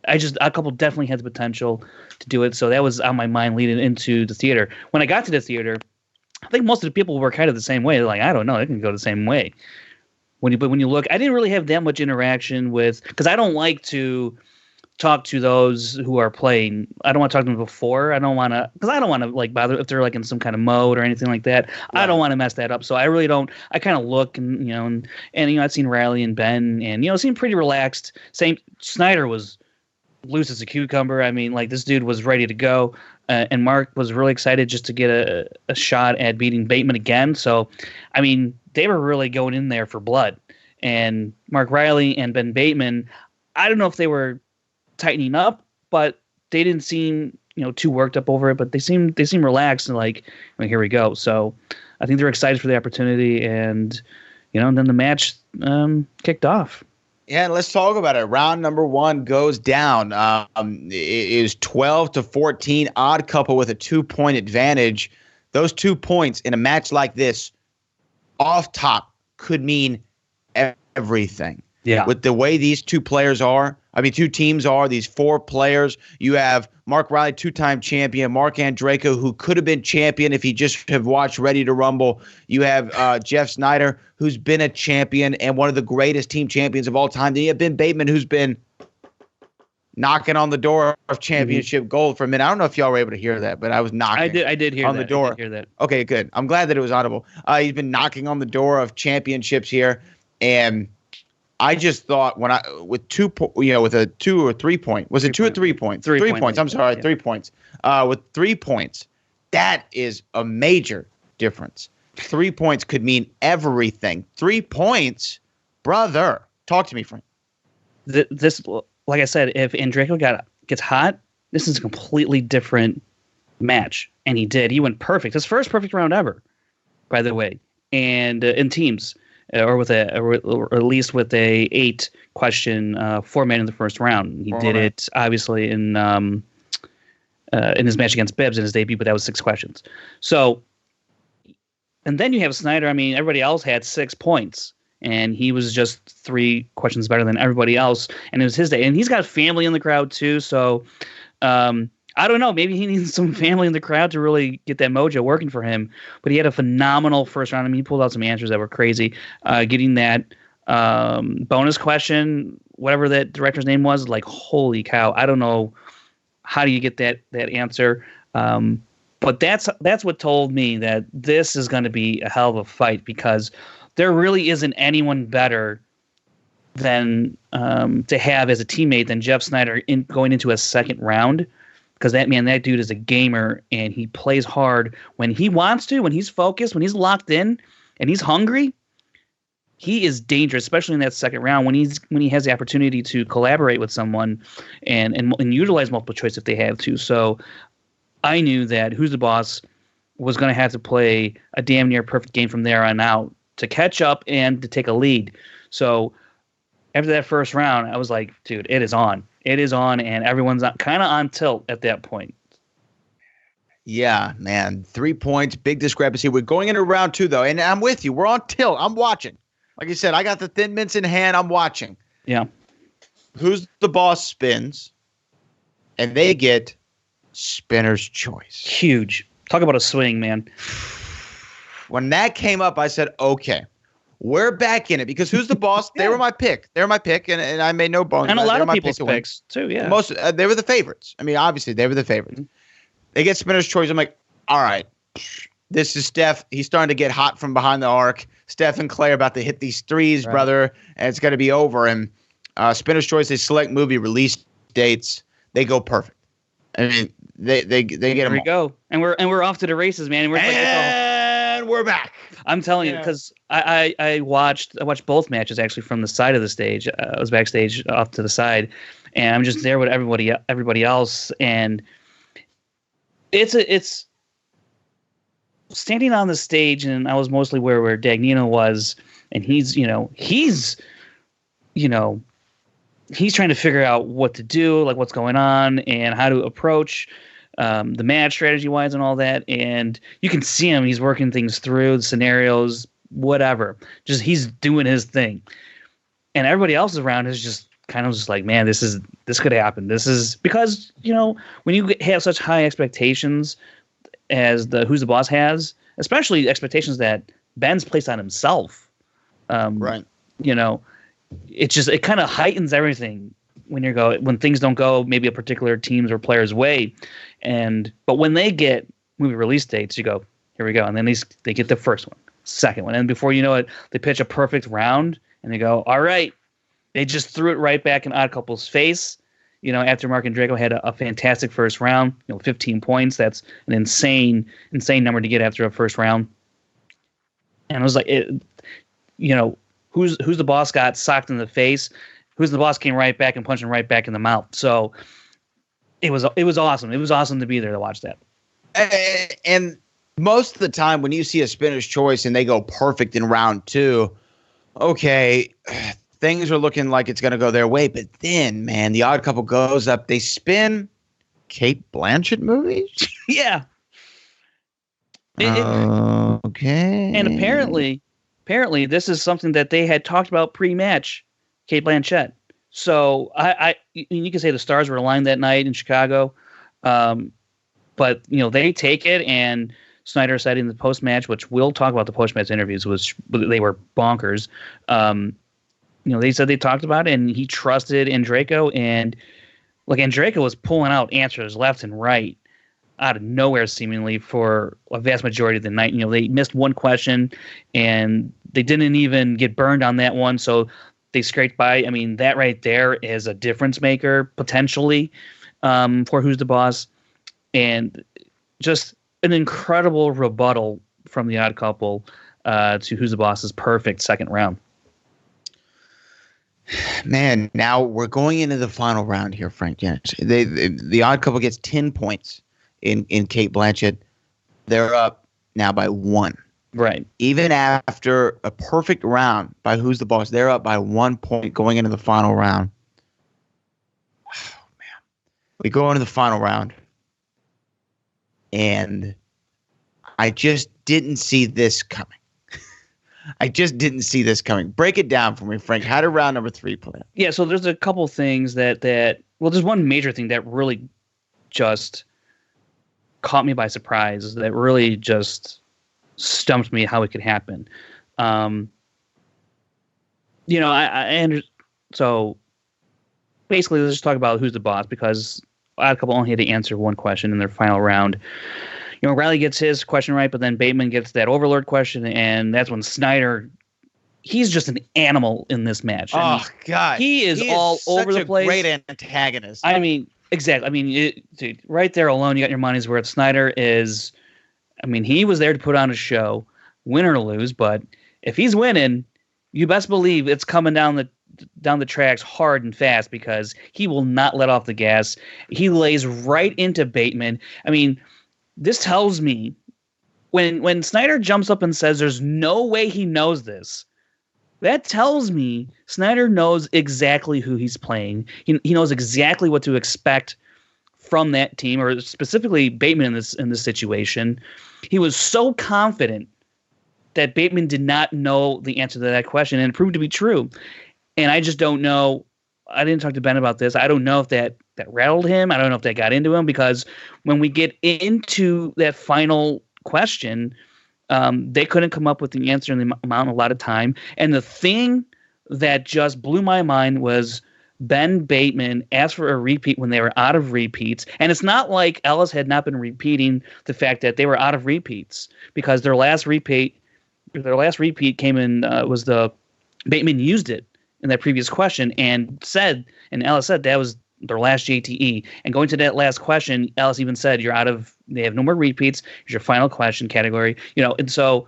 Odd Couple definitely had the potential to do it, so that was on my mind leading into the theater. When I got to the theater, I think most of the people were kind of the same way. They're like, I don't know, they can go the same way. But when you look, I didn't really have that much interaction with, because I don't like to talk to those who are playing. I don't want to talk to them before. I don't want to like bother if they're like in some kind of mode or anything like that. Right. I don't want to mess that up. So I really don't. I kind of look and I've seen Riley and Ben and seemed pretty relaxed. Snyder was loose as a cucumber. I mean, like, this dude was ready to go, and Mark was really excited just to get a shot at beating Bateman again. So, I mean, they were really going in there for blood. And Mark Riley and Ben Bateman, I don't know if they were tightening up, but they didn't seem too worked up over it. But they seem relaxed and like, here we go. So, I think they're excited for the opportunity, and then the match kicked off. Yeah, let's talk about it. Round number 1 goes down. It is 12-14. Odd Couple with a 2-point advantage. Those 2 points in a match like this, off top, could mean everything. Yeah. With the way these two players are, two teams are, these 4 players. You have Mark Riley, 2-time champion, Mark Andreyko, who could have been champion if he just have watched Ready to Rumble. You have Jeff Snyder, who's been a champion and one of the greatest team champions of all time. Then you have Ben Bateman, who's been knocking on the door of championship gold for a minute. I don't know if y'all were able to hear that, but I was knocking. I did hear on that. the door. I did hear that. Okay, good. I'm glad that it was audible. He's been knocking on the door of championships here, and I just thought with a 2 or 3 point. Was it 2 or 3 points? 3 points. I'm sorry, 3 points. With 3 points, that is a major difference. 3 points could mean everything. 3 points, brother. Talk to me, Frank. This, like I said, if Andreyko gets hot, this is a completely different match, and he did. He went perfect. His first perfect round ever, by the way, and in teams. Or at least with a 8-question format in the first round. He did it obviously in his match against Bibbs in his debut, but that was 6 questions. So, and then you have Snyder. I mean, everybody else had 6 points, and he was just 3 questions better than everybody else. And it was his day, and he's got family in the crowd too. So, I don't know. Maybe he needs some family in the crowd to really get that mojo working for him. But he had a phenomenal first round. I mean, he pulled out some answers that were crazy. Getting that bonus question, whatever that director's name was, like, holy cow. I don't know how do you get that answer. But that's what told me that this is going to be a hell of a fight, because there really isn't anyone better than to have as a teammate than Jeff Snyder going into a second round. Because that dude is a gamer, and he plays hard when he wants to, when he's focused, when he's locked in, and he's hungry. He is dangerous, especially in that second round when he has the opportunity to collaborate with someone and utilize multiple choice if they have to. So I knew that Who's the Boss was going to have to play a damn near perfect game from there on out to catch up and to take a lead. So after that first round, I was like, dude, it is on. It is on, and everyone's kind of on tilt at that point. Yeah, man. 3 points, big discrepancy. We're going into round 2, though, and I'm with you. We're on tilt. I'm watching. Like you said, I got the Thin Mints in hand. I'm watching. Yeah. Who's the Boss spins, and they get spinner's choice. Huge. Talk about a swing, man. When that came up, I said, okay. We're back in it, because Who's the Boss? They were my pick. They were my pick, and I made no bones. And a lot of people's picks too. Yeah, most they were the favorites. I mean, obviously they were the favorites. Mm-hmm. They get spinner's choice. I'm like, all right, this is Steph. He's starting to get hot from behind the arc. Steph and Clay are about to hit these threes, right, brother, and it's going to be over. And spinner's choice. They select movie release dates. They go perfect. I mean, they get them. Here we go, and we're off to the races, man. And we're back. I'm telling you, because I watched both matches actually from the side of the stage. I was backstage off to the side, and I'm just there with everybody else, and it's standing on the stage, and I was mostly where Dagnino was, and he's trying to figure out what to do, like what's going on, and how to approach the match strategy-wise and all that. And you can see him. He's working things through, the scenarios, whatever. Just he's doing his thing. And everybody else around is just kind of just like, man, this could happen. This is because, when you have such high expectations as the Who's the Boss has, especially expectations that Ben's placed on himself, right. It kind of heightens everything when things don't go maybe a particular team's or player's way. But when they get movie release dates, you go, here we go. And then they get the first one, second one. And before you know it, they pitch a perfect round and they go, all right. They just threw it right back in Odd Couple's face. After Mark Andreyko had a fantastic first round, 15 points. That's an insane number to get after a first round. And it was like, Who's the Boss got socked in the face. Who's the Boss came right back and punched him right back in the mouth. So it was awesome. It was awesome to be there to watch that. And most of the time when you see a spinner's choice and they go perfect in round 2, okay, things are looking like it's going to go their way. But then, man, the Odd Couple goes up. They spin Kate Blanchett movies? Yeah. Okay. And apparently this is something that they had talked about pre-match, Kate Blanchett. So you could say the stars were aligned that night in Chicago, but they take it. And Snyder said in the post match, which we'll talk about the post match interviews, they were bonkers. They said they talked about it, and he trusted Andreyko, and Andreyko was pulling out answers left and right out of nowhere seemingly for a vast majority of the night. They missed one question, and they didn't even get burned on that one, so they scraped by. I mean, that right there is a difference maker potentially for Who's the Boss, and just an incredible rebuttal from the Odd Couple to Who's the Boss's perfect second round. Man, now we're going into the final round here, Frank Janisch. The Odd Couple gets 10 points in Kate Blanchett. They're up now by 1. Right. Even after a perfect round by Who's the Boss, they're up by 1 point going into the final round. Oh, man. We go into the final round, and I just didn't see this coming. Break it down for me, Frank. How did round number 3 play? Yeah, so there's a couple things that there's one major thing that really just caught me by surprise, that really just stumped me how it could happen. So basically, let's just talk about Who's the Boss, because Odd Couple only had to answer one question in their final round. Riley gets his question right, but then Bateman gets that Overlord question, and that's when Snyder, he's just an animal in this match. God. He is all over the place. Great antagonist. I mean, exactly. I mean, dude, right there alone, you got your money's worth. Snyder is, he was there to put on a show, win or lose, but if he's winning, you best believe it's coming down the tracks hard and fast, because he will not let off the gas. He lays right into Bateman. I mean, this tells me when Snyder jumps up and says there's no way he knows this, that tells me Snyder knows exactly who he's playing. He knows exactly what to expect from that team, or specifically Bateman in this situation. He was so confident that Bateman did not know the answer to that question, and it proved to be true. And I just don't know. I didn't talk to Ben about this. I don't know if that rattled him. I don't know if that got into him, because when we get into that final question, they couldn't come up with the answer in the amount a lot of time. And the thing that just blew my mind was Ben Bateman asked for a repeat when they were out of repeats. And it's not like Ellis had not been repeating the fact that they were out of repeats, because their last repeat came in, was the Bateman used it in that previous question and Ellis said that was their last JTE. And going to that last question, Ellis even said, they have no more repeats. Here's your final question category. And so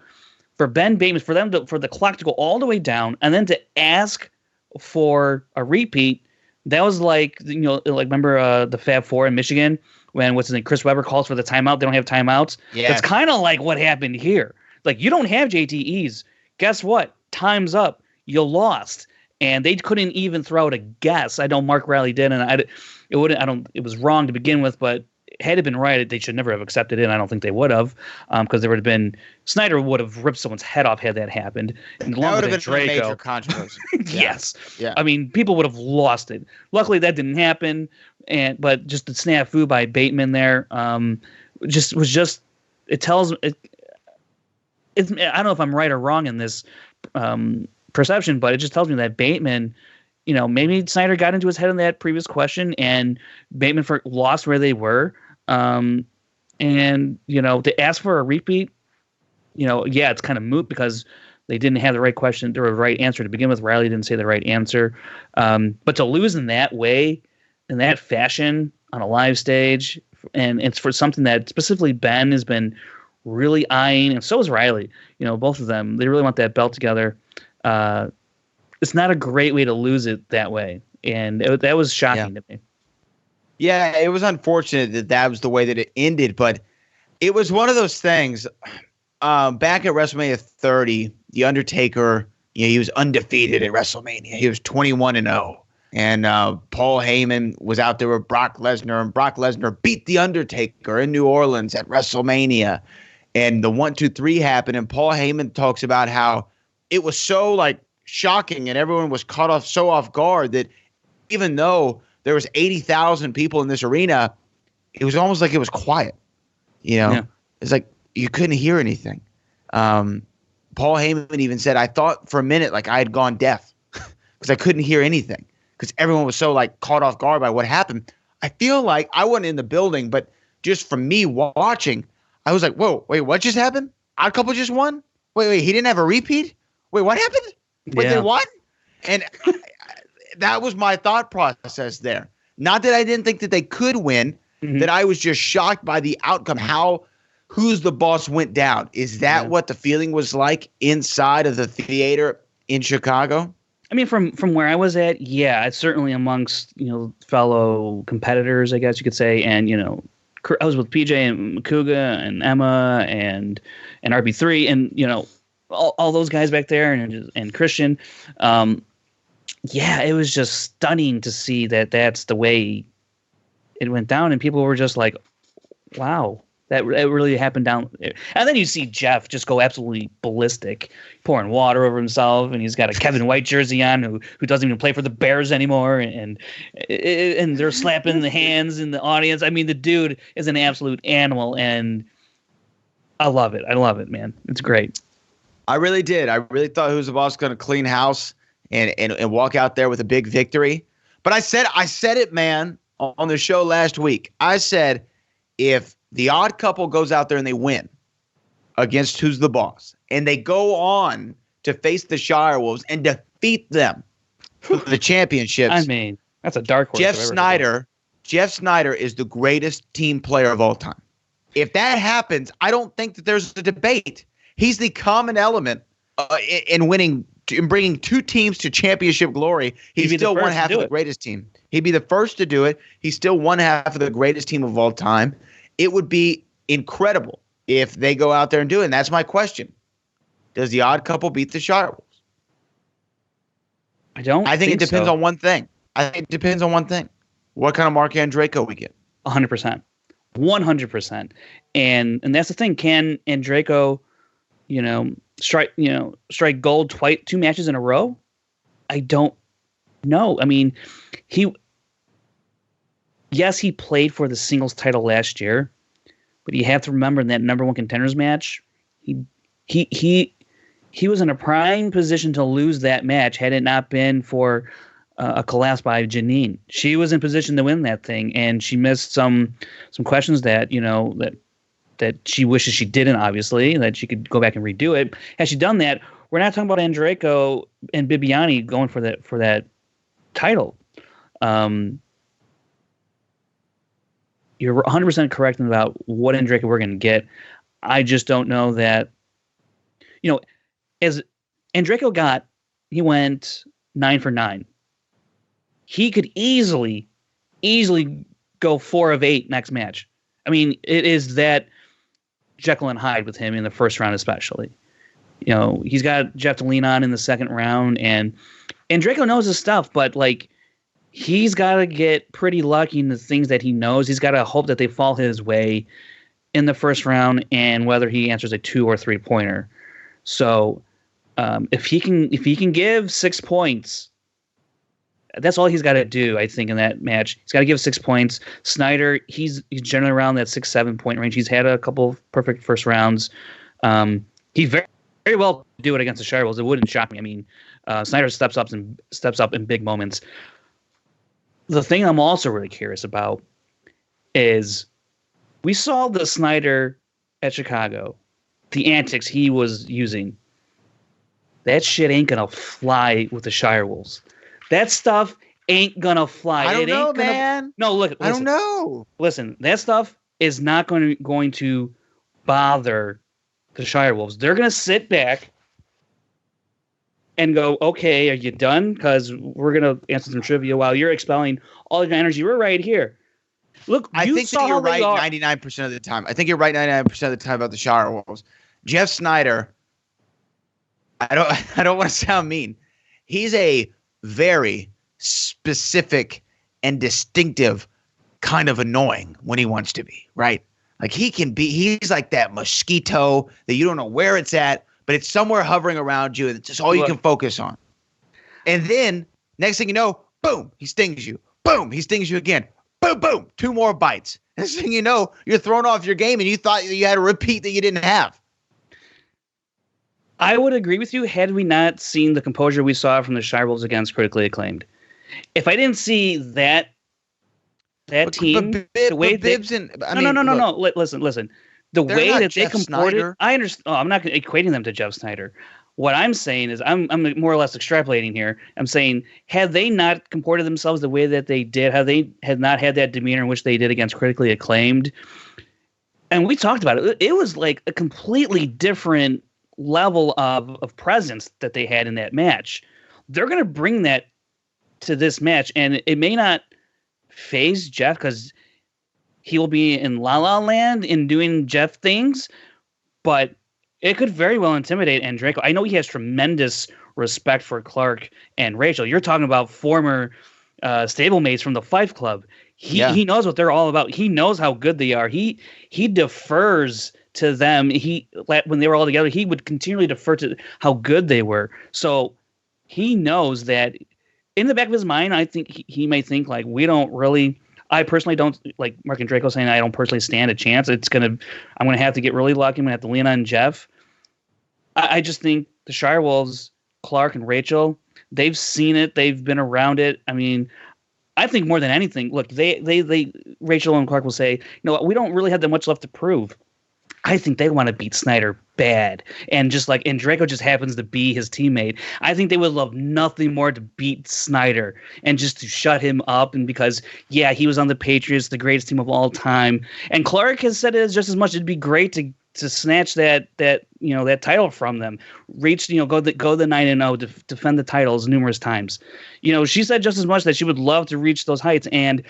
for Ben Bateman, for the clock to go all the way down and then to ask for a repeat, that was like remember the Fab Four in Michigan when Chris Webber calls for the timeout. They don't have timeouts. Yeah. That's kind of like what happened here. Like, you don't have JTEs. Guess what? Time's up. You lost. And they couldn't even throw out a guess. I know Mark Riley did, and it was wrong to begin with, but had it been right, they should never have accepted it, and I don't think they would have, because there would have been, Snyder would have ripped someone's head off had that happened. And that would have been a major controversy. Yes. Yeah. I mean, people would have lost it. Luckily, that didn't happen, but just the snafu by Bateman there, it tells, I don't know if I'm right or wrong in this perception, but it just tells me that Bateman, maybe Snyder got into his head in that previous question, and Bateman lost where they were. And to ask for a repeat, it's kind of moot because they didn't have the right question or the right answer to begin with. Riley didn't say the right answer. But to lose in that way, in that fashion on a live stage, and it's for something that specifically Ben has been really eyeing, and so is Riley. Both of them, they really want that belt together. It's not a great way to lose it that way, and that was shocking to me. Yeah, it was unfortunate that was the way that it ended, but it was one of those things. Back at WrestleMania 30, The Undertaker, he was undefeated at WrestleMania. He was 21-0, and Paul Heyman was out there with Brock Lesnar, and Brock Lesnar beat The Undertaker in New Orleans at WrestleMania, and the 1, 2, 3 happened, and Paul Heyman talks about how it was so shocking, and everyone was caught off guard that even though there was 80,000 people in this arena, it was almost like it was quiet. It's like you couldn't hear anything. Paul Heyman even said, I thought for a minute like I had gone deaf because I couldn't hear anything because everyone was so like caught off guard by what happened. I feel like I wasn't in the building, but just from me watching, I was like, whoa, wait, what just happened? Odd Couple just won? Wait, he didn't have a repeat? Wait, what happened? Wait, they won? And that was my thought process there. Not that I didn't think that they could win, that I was just shocked by the outcome, Who's the Boss went down. Is that what the feeling was like inside of the theater in Chicago? I mean, from where I was at, yeah, it's certainly amongst, fellow competitors, I guess you could say. And, I was with PJ and Makuga and Emma and RB3 and, all those guys back there and Christian. Yeah, it was just stunning to see that that's the way it went down. And people were just like, wow. That really happened down there. And then you see Jeff just go absolutely ballistic, pouring water over himself, and he's got a Kevin White jersey on who doesn't even play for the Bears anymore, and they're slapping the hands in the audience. I mean, the dude is an absolute animal, and I love it. I love it, man. It's great. I really did. I really thought Who's the Boss was going to clean house and walk out there with a big victory. But I said it, man, on the show last week. I said, if the Odd Couple goes out there and they win against Who's the Boss, and they go on to face the Shire Wolves and defeat them for the championships. I mean, that's a dark horse. Jeff Snyder is the greatest team player of all time. If that happens, I don't think that there's a debate. He's the common element in bringing two teams to championship glory. He's still one half of the greatest team. He'd be the first to do it. He's still one half of the greatest team of all time. It would be incredible if they go out there and do it. And that's my question. Does the Odd Couple beat the Shire Wolves? I think it depends on one thing. I think it depends on one thing. What kind of Mark Andreyko we get? 100%. 100%. And that's the thing. Can Andreyko, strike gold twice, 2 matches in a row? I don't know. I mean, yes, he played for the singles title last year, but you have to remember in that number 1 contenders match, he was in a prime position to lose that match had it not been for a collapse by Janine. She was in position to win that thing, and she missed some questions that that she wishes she didn't. Obviously, that she could go back and redo it. Had she done that, we're not talking about Andreyko and Bibiani going for that title. You're 100% correct about what Andreyko we're going to get. I just don't know that, as Andreyko he went 9 for 9. He could easily go 4 of 8 next match. I mean, it is that Jekyll and Hyde with him in the first round, especially. He's got Jeff to lean on in the second round, and Andreyko knows his stuff, but he's got to get pretty lucky in the things that he knows. He's got to hope that they fall his way in the first round, and whether he answers a 2 or 3 pointer. So if he can give 6 points, that's all he's got to do. I think in that match, he's got to give 6 points. Snyder, he's generally around that 6-7 point range. He's had a couple of perfect first rounds. He very, very well do it against the Shire Wolves. It wouldn't shock me. I mean, Snyder steps up in big moments. The thing I'm also really curious about is we saw the Snyder at Chicago, the antics he was using. That shit ain't going to fly with the Shire Wolves. That stuff ain't going to fly. I don't know, man. No, look. Listen, I don't know. Listen, that stuff is not going to bother the Shire Wolves. They're going to sit back and go, okay, are you done? Because we're going to answer some trivia while you're expelling all your energy. We're right here. Look, I think that you're right 99% of the time. I think you're right 99% of the time about the Shire Wolves. Jeff Snyder, I don't want to sound mean. He's a very specific and distinctive kind of annoying when he wants to be, right? Like he's like that mosquito that you don't know where it's at, but it's somewhere hovering around you, and it's just all you can focus on. And then, next thing you know, Boom, he stings you. Boom, he stings you again. Boom, boom, 2 more bites. Next thing you know, you're thrown off your game and you thought you had a repeat that you didn't have. I would agree with you had we not seen the composure we saw from the Shirewolves against Critically Acclaimed. If I didn't see that team, the way Listen. The way that they comported, I understand. Oh, I'm not equating them to Jeff Snyder. What I'm saying is, I'm more or less extrapolating here. I'm saying, had they not comported themselves the way that they did, had they had not had that demeanor in which they did against Critically Acclaimed, and we talked about it, it was like a completely different level of presence that they had in that match. They're going to bring that to this match, and it may not phase Jeff because he will be in La La Land in doing Jeff things, but it could very well intimidate Andreyko. I know he has tremendous respect for Clark and Rachel. You're talking about former stablemates from the Fife Club. He knows what they're all about. He knows how good they are. He defers to them. When they were all together, he would continually defer to how good they were. So he knows that in the back of his mind, I think he may think like, I personally don't, like Mark and Draco saying, I don't personally stand a chance. I'm going to have to get really lucky. I'm going to have to lean on Jeff. I just think the Shirewolves, Clark and Rachel, they've seen it. They've been around it. I mean, I think more than anything, look, Rachel and Clark will say, we don't really have that much left to prove. I think they want to beat Snyder bad. And Draco just happens to be his teammate. I think they would love nothing more to beat Snyder and just to shut him up. And because, he was on the Patriots, the greatest team of all time. And Clark has said it just as much. It'd be great to snatch that title from them. Reach, go the 9-0, defend the titles numerous times. She said just as much that she would love to reach those heights and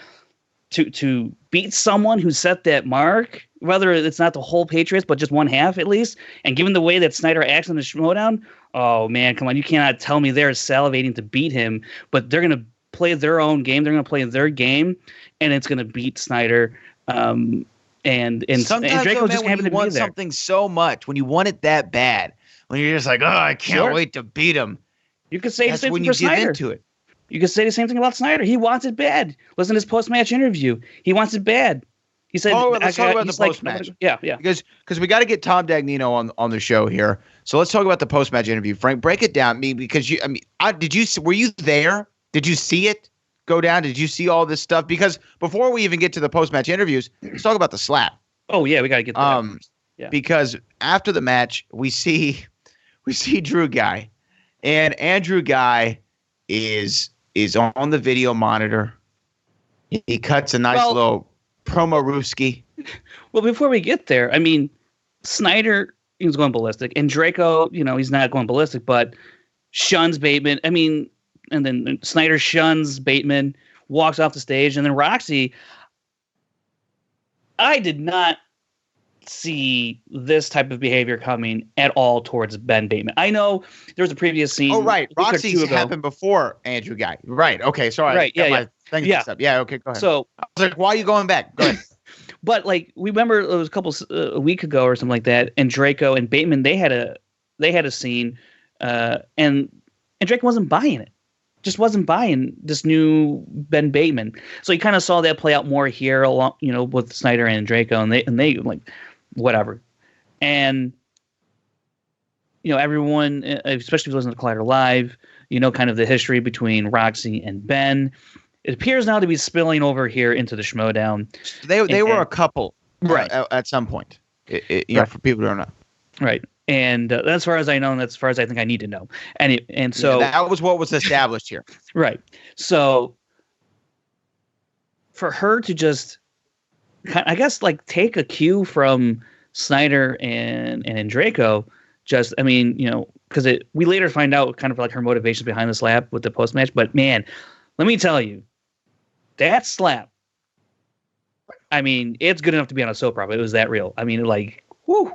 to beat someone who set that mark, whether it's not the whole Patriots, but just one half at least. And given the way that Snyder acts in the Schmoedown, oh man, come on. You cannot tell me they're salivating to beat him, but they're going to play their own game. They're going to play their game, and it's going to beat Snyder. And sometimes, Draco just when you want something so much, when you want it that bad, when you're just like, I can't wait to beat him. You could say the same when thing you for Snyder. give into it. You could say the same thing about Snyder. He wants it bad. Listen to his post-match interview. He wants it bad. He said, let's talk about the post-match. Yeah. Because we got to get Tom Dagnino on the show here. So let's talk about the post-match interview. Frank, break it down. Were you there? Did you see it go down? Did you see all this stuff? Because before we even get to the post-match interviews, let's talk about the slap. Oh yeah, we got to get that first. Yeah. Because after the match, we see Drew Guy, and Andrew Guy is on the video monitor. He cuts a nice little promo Ruski. Well, before we get there, I mean, Snyder, he was going ballistic, and Draco, he's not going ballistic, but shuns Bateman. I mean, and then Snyder shuns Bateman, walks off the stage, and then Roxy. I did not see this type of behavior coming at all towards Ben Bateman. I know there was a previous scene. Oh, right. Roxy's happened before Andrew Guy. Right. Okay. Sorry. Right. Yeah. Yeah. Okay. Go ahead. So I was like, why are you going back? Go ahead. But we remember it was a week ago or something like that, and Draco and Bateman, they had a scene, and Draco wasn't buying it. Just wasn't buying this new Ben Bateman. So you kind of saw that play out more here along, with Snyder and Draco, and they like, whatever. And, everyone, especially if you listen to Collider Live, kind of the history between Roxy and Ben. It appears now to be spilling over here into the Schmoedown. They were a couple, right? At some point, right. For people who don't know, right? And that's as far as I know, and that's as far as I think I need to know. And so that was what was established here, right? So for her to just, I guess, take a cue from Snyder and Draco, because we later find out kind of her motivations behind the slap with the post match. But man, let me tell you, that slap, I mean, it's good enough to be on a soap opera. It was that real. I mean, whoo,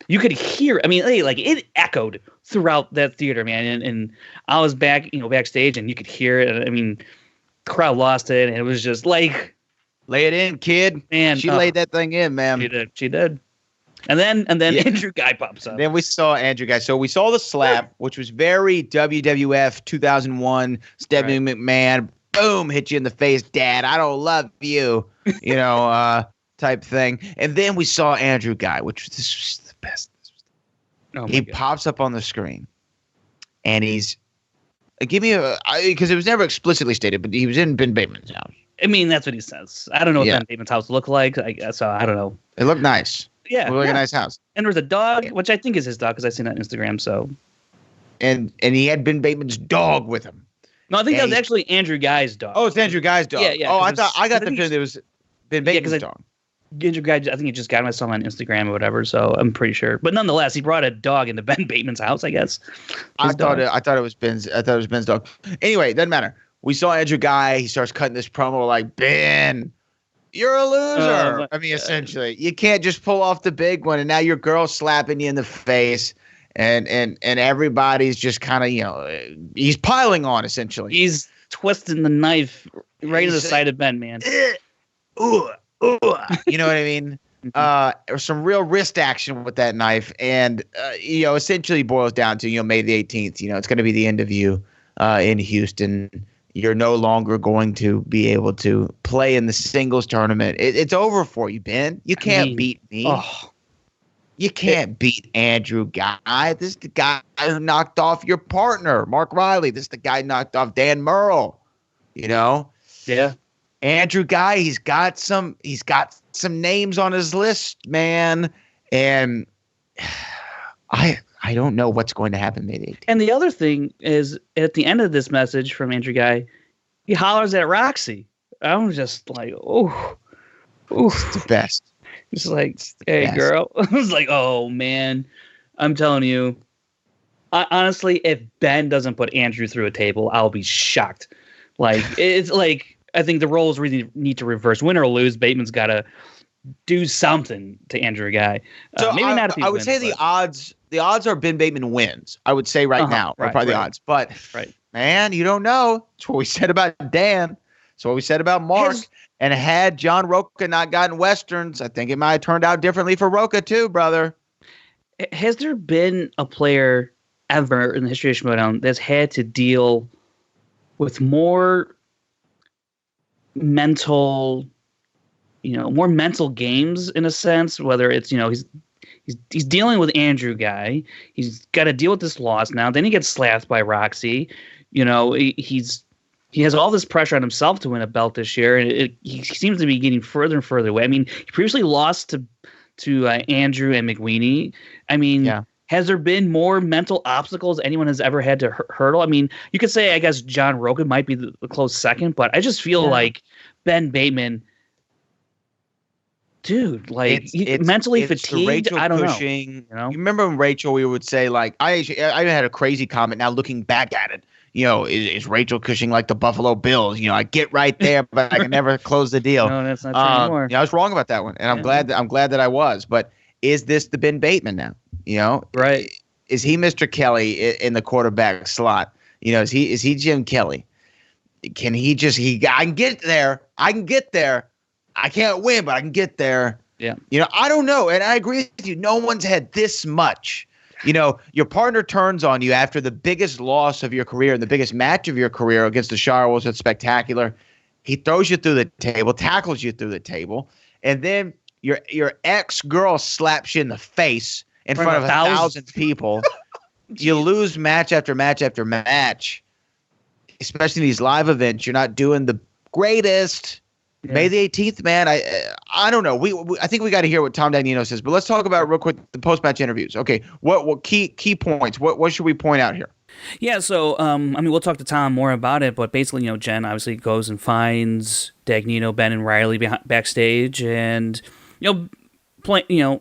you could hear. I mean, it echoed throughout that theater, man. And I was backstage, and you could hear it. I mean, the crowd lost it, and it was just like, lay it in, kid. Man, she laid that thing in, man. She did. And then Andrew Guy pops up. Then we saw Andrew Guy. So we saw the slap, which was very WWF 2001. Stephanie McMahon boom, hit you in the face, Dad. I don't love you, type thing. And then we saw Andrew Guy, which was the best. He pops up on the screen, and he's because it was never explicitly stated, but he was in Ben Bateman's house. I mean, that's what he says. I don't know what Ben Bateman's house looked like, so I don't know. It looked nice. Yeah, it looked like a nice house. And there was a dog, which I think is his dog because I've seen that on Instagram. So, and he had Ben Bateman's dog with him. No, I think that was actually Andrew Guy's dog. Oh, it's Andrew Guy's dog. Yeah. Oh, I got the feeling it was Ben Bateman's dog. Andrew Guy, I think he just got him. I saw him on Instagram or whatever, so I'm pretty sure. But nonetheless, he brought a dog into Ben Bateman's house, I guess. I thought it was Ben's dog. Anyway, doesn't matter. We saw Andrew Guy. He starts cutting this promo like, Ben, you're a loser. Essentially, you can't just pull off the big one, and now your girl's slapping you in the face, and everybody's just kind of, he's piling on, essentially. He's twisting the knife right to the side of Ben, man. You know what I mean? There was some real wrist action with that knife, and essentially boils down to May the 18th. It's going to be the end of you in Houston. You're no longer going to be able to play in the singles tournament. It's over for you, Ben. You can't beat me. You can't beat Andrew Guy. This is the guy who knocked off your partner, Mark Riley. This is the guy who knocked off Dan Murrell. Yeah. Andrew Guy, he's got some names on his list, man. And I don't know what's going to happen May 18th. And the other thing is, at the end of this message from Andrew Guy, he hollers at Roxy. I was just like, it's the best. He's like, hey, girl. I was like, oh, man. I'm telling you. Honestly, if Ben doesn't put Andrew through a table, I'll be shocked. It's like, I think the roles really need to reverse. Win or lose, Bateman's got to do something to Andrew Guy. So maybe not if he I would wins, say the odds are Ben Bateman wins. I would say right now are probably the odds. But man, you don't know. It's what we said about Dan. It's what we said about Mark. And had John Roca not gotten Westerns, I think it might have turned out differently for Roca too, brother. Has there been a player ever in the history of Schmoedown that's had to deal with more mental games in a sense, whether it's, he's dealing with Andrew Guy. He's got to deal with this loss now. Then he gets slapped by Roxy. He has all this pressure on himself to win a belt this year. And he seems to be getting further and further away. I mean, he previously lost to Andrew and McWeeny. I mean, has there been more mental obstacles anyone has ever had to hurdle? I mean, you could say, I guess, John Roca might be the close second, but I just feel like Ben Bateman, dude, it's mentally fatigued. I don't know. You remember when Rachel, we would say, I had a crazy comment now looking back at it. Is Rachel Cushing like the Buffalo Bills? I get right there, but I can never close the deal. No, that's not true anymore. I was wrong about that one, and I'm glad that I was. But is this the Ben Bateman now? Right? Is he Mr. Kelly in the quarterback slot? Is he Jim Kelly? Can he just I can get there. I can't win, but I can get there. Yeah. I don't know, and I agree with you. No one's had this much. Your partner turns on you after the biggest loss of your career and the biggest match of your career against the Shirewolves at Spectacular. He throws you through the table, tackles you through the table, and then your ex-girl slaps you in the face in front of 1,000 people. You lose match after match after match, especially in these live events. You're not doing the greatest. Yeah. May the 18th, man. I don't know. I think we got to hear what Tom Dagnino says, but let's talk about real quick the post-match interviews. Okay, what key points? What should we point out here? Yeah, so we'll talk to Tom more about it, but basically, Jen obviously goes and finds Dagnino, Ben, and Riley backstage, and Dagnino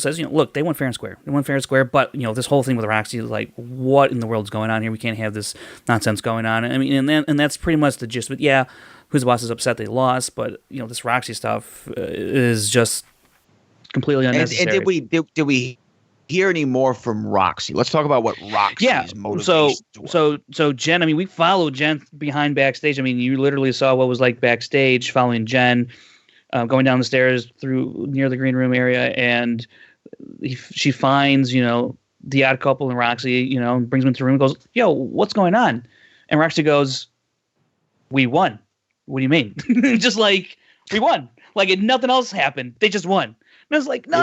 says, look, they went fair and square. But this whole thing with Roxy is like, what in the world's going on here? We can't have this nonsense going on. I mean, and that's pretty much the gist of it. Yeah, Who's the Boss is upset they lost, but this Roxy stuff is just completely unnecessary. And did we hear any more from Roxy? Let's talk about what Roxy's motivations were. So Jen, we followed Jen behind backstage. You literally saw what was like backstage, following Jen, going down the stairs through near the green room area, and she finds the odd couple and Roxy, brings them into the room and goes, "Yo, what's going on?" And Roxy goes, we won. What do you mean? Just like, we won. Like, nothing else happened. They just won. And I was like, no.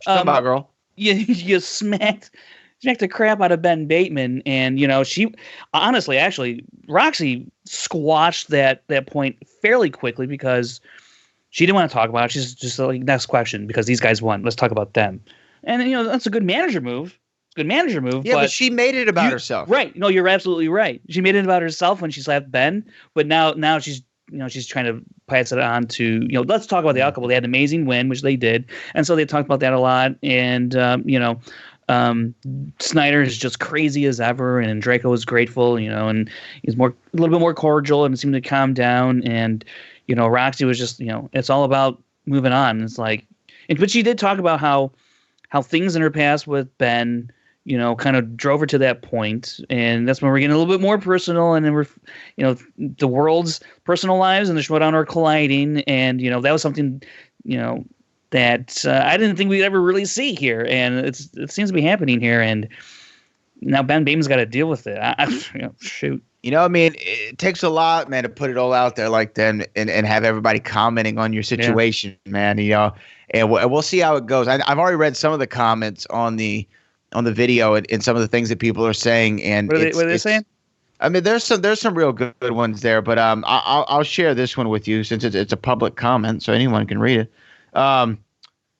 About, girl. You smacked the crap out of Ben Bateman, and she honestly, actually, Roxy squashed that point fairly quickly because she didn't want to talk about it. She's just like, next question, because these guys won. Let's talk about them. And that's a good manager move. Yeah, but she made it about herself. Right. No, you're absolutely right. She made it about herself when she slapped Ben, but now she's she's trying to pass it on to, let's talk about the outcome. They had an amazing win, which they did. And so they talked about that a lot. And, Snyder is just crazy as ever. And Draco was grateful, and he's a little bit more cordial and seemed to calm down. And, Roxy was just, it's all about moving on. It's like, but she did talk about how things in her past with Ben, kind of drove her to that point. And that's when we're getting a little bit more personal. And then we're, the world's personal lives and the Schmoedown are colliding. And, that was something, that I didn't think we'd ever really see here. And it seems to be happening here. And now Ben Bateman's got to deal with it. Shoot. It takes a lot, man, to put it all out there like that and have everybody commenting on your situation, man, and we'll see how it goes. I've already read some of the comments on the video and some of the things that people are saying. And what are they saying? There's some real good ones there, but I'll share this one with you since it's a public comment, so anyone can read it.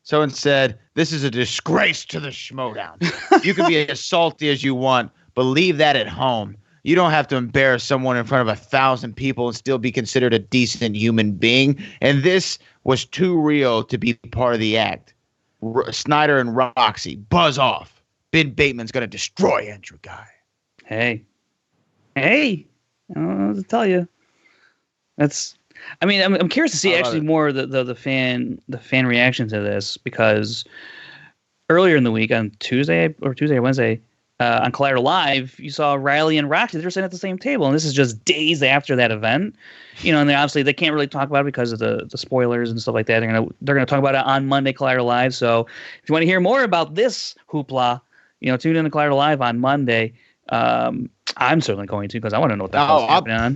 Someone said, "This is a disgrace to the Schmoedown. You can be as salty as you want, but leave that at home. You don't have to embarrass someone in front of 1,000 people and still be considered a decent human being. And this was too real to be part of the act. Snyder and Roxy, buzz off. Ben Bateman's going to destroy Andrew Guy." Hey, I don't know what to tell you. I'm curious to see actually more of the fan reaction to this, because earlier in the week on Tuesday or Wednesday, on Collider Live, you saw Riley and Roxy. They're sitting at the same table, and this is just days after that event. And they can't really talk about it because of the spoilers and stuff like that. They're gonna talk about it on Monday, Collider Live. So if you want to hear more about this hoopla, tune in to Collider Live on Monday. I'm certainly going to, because I want to know what the hell's happening on.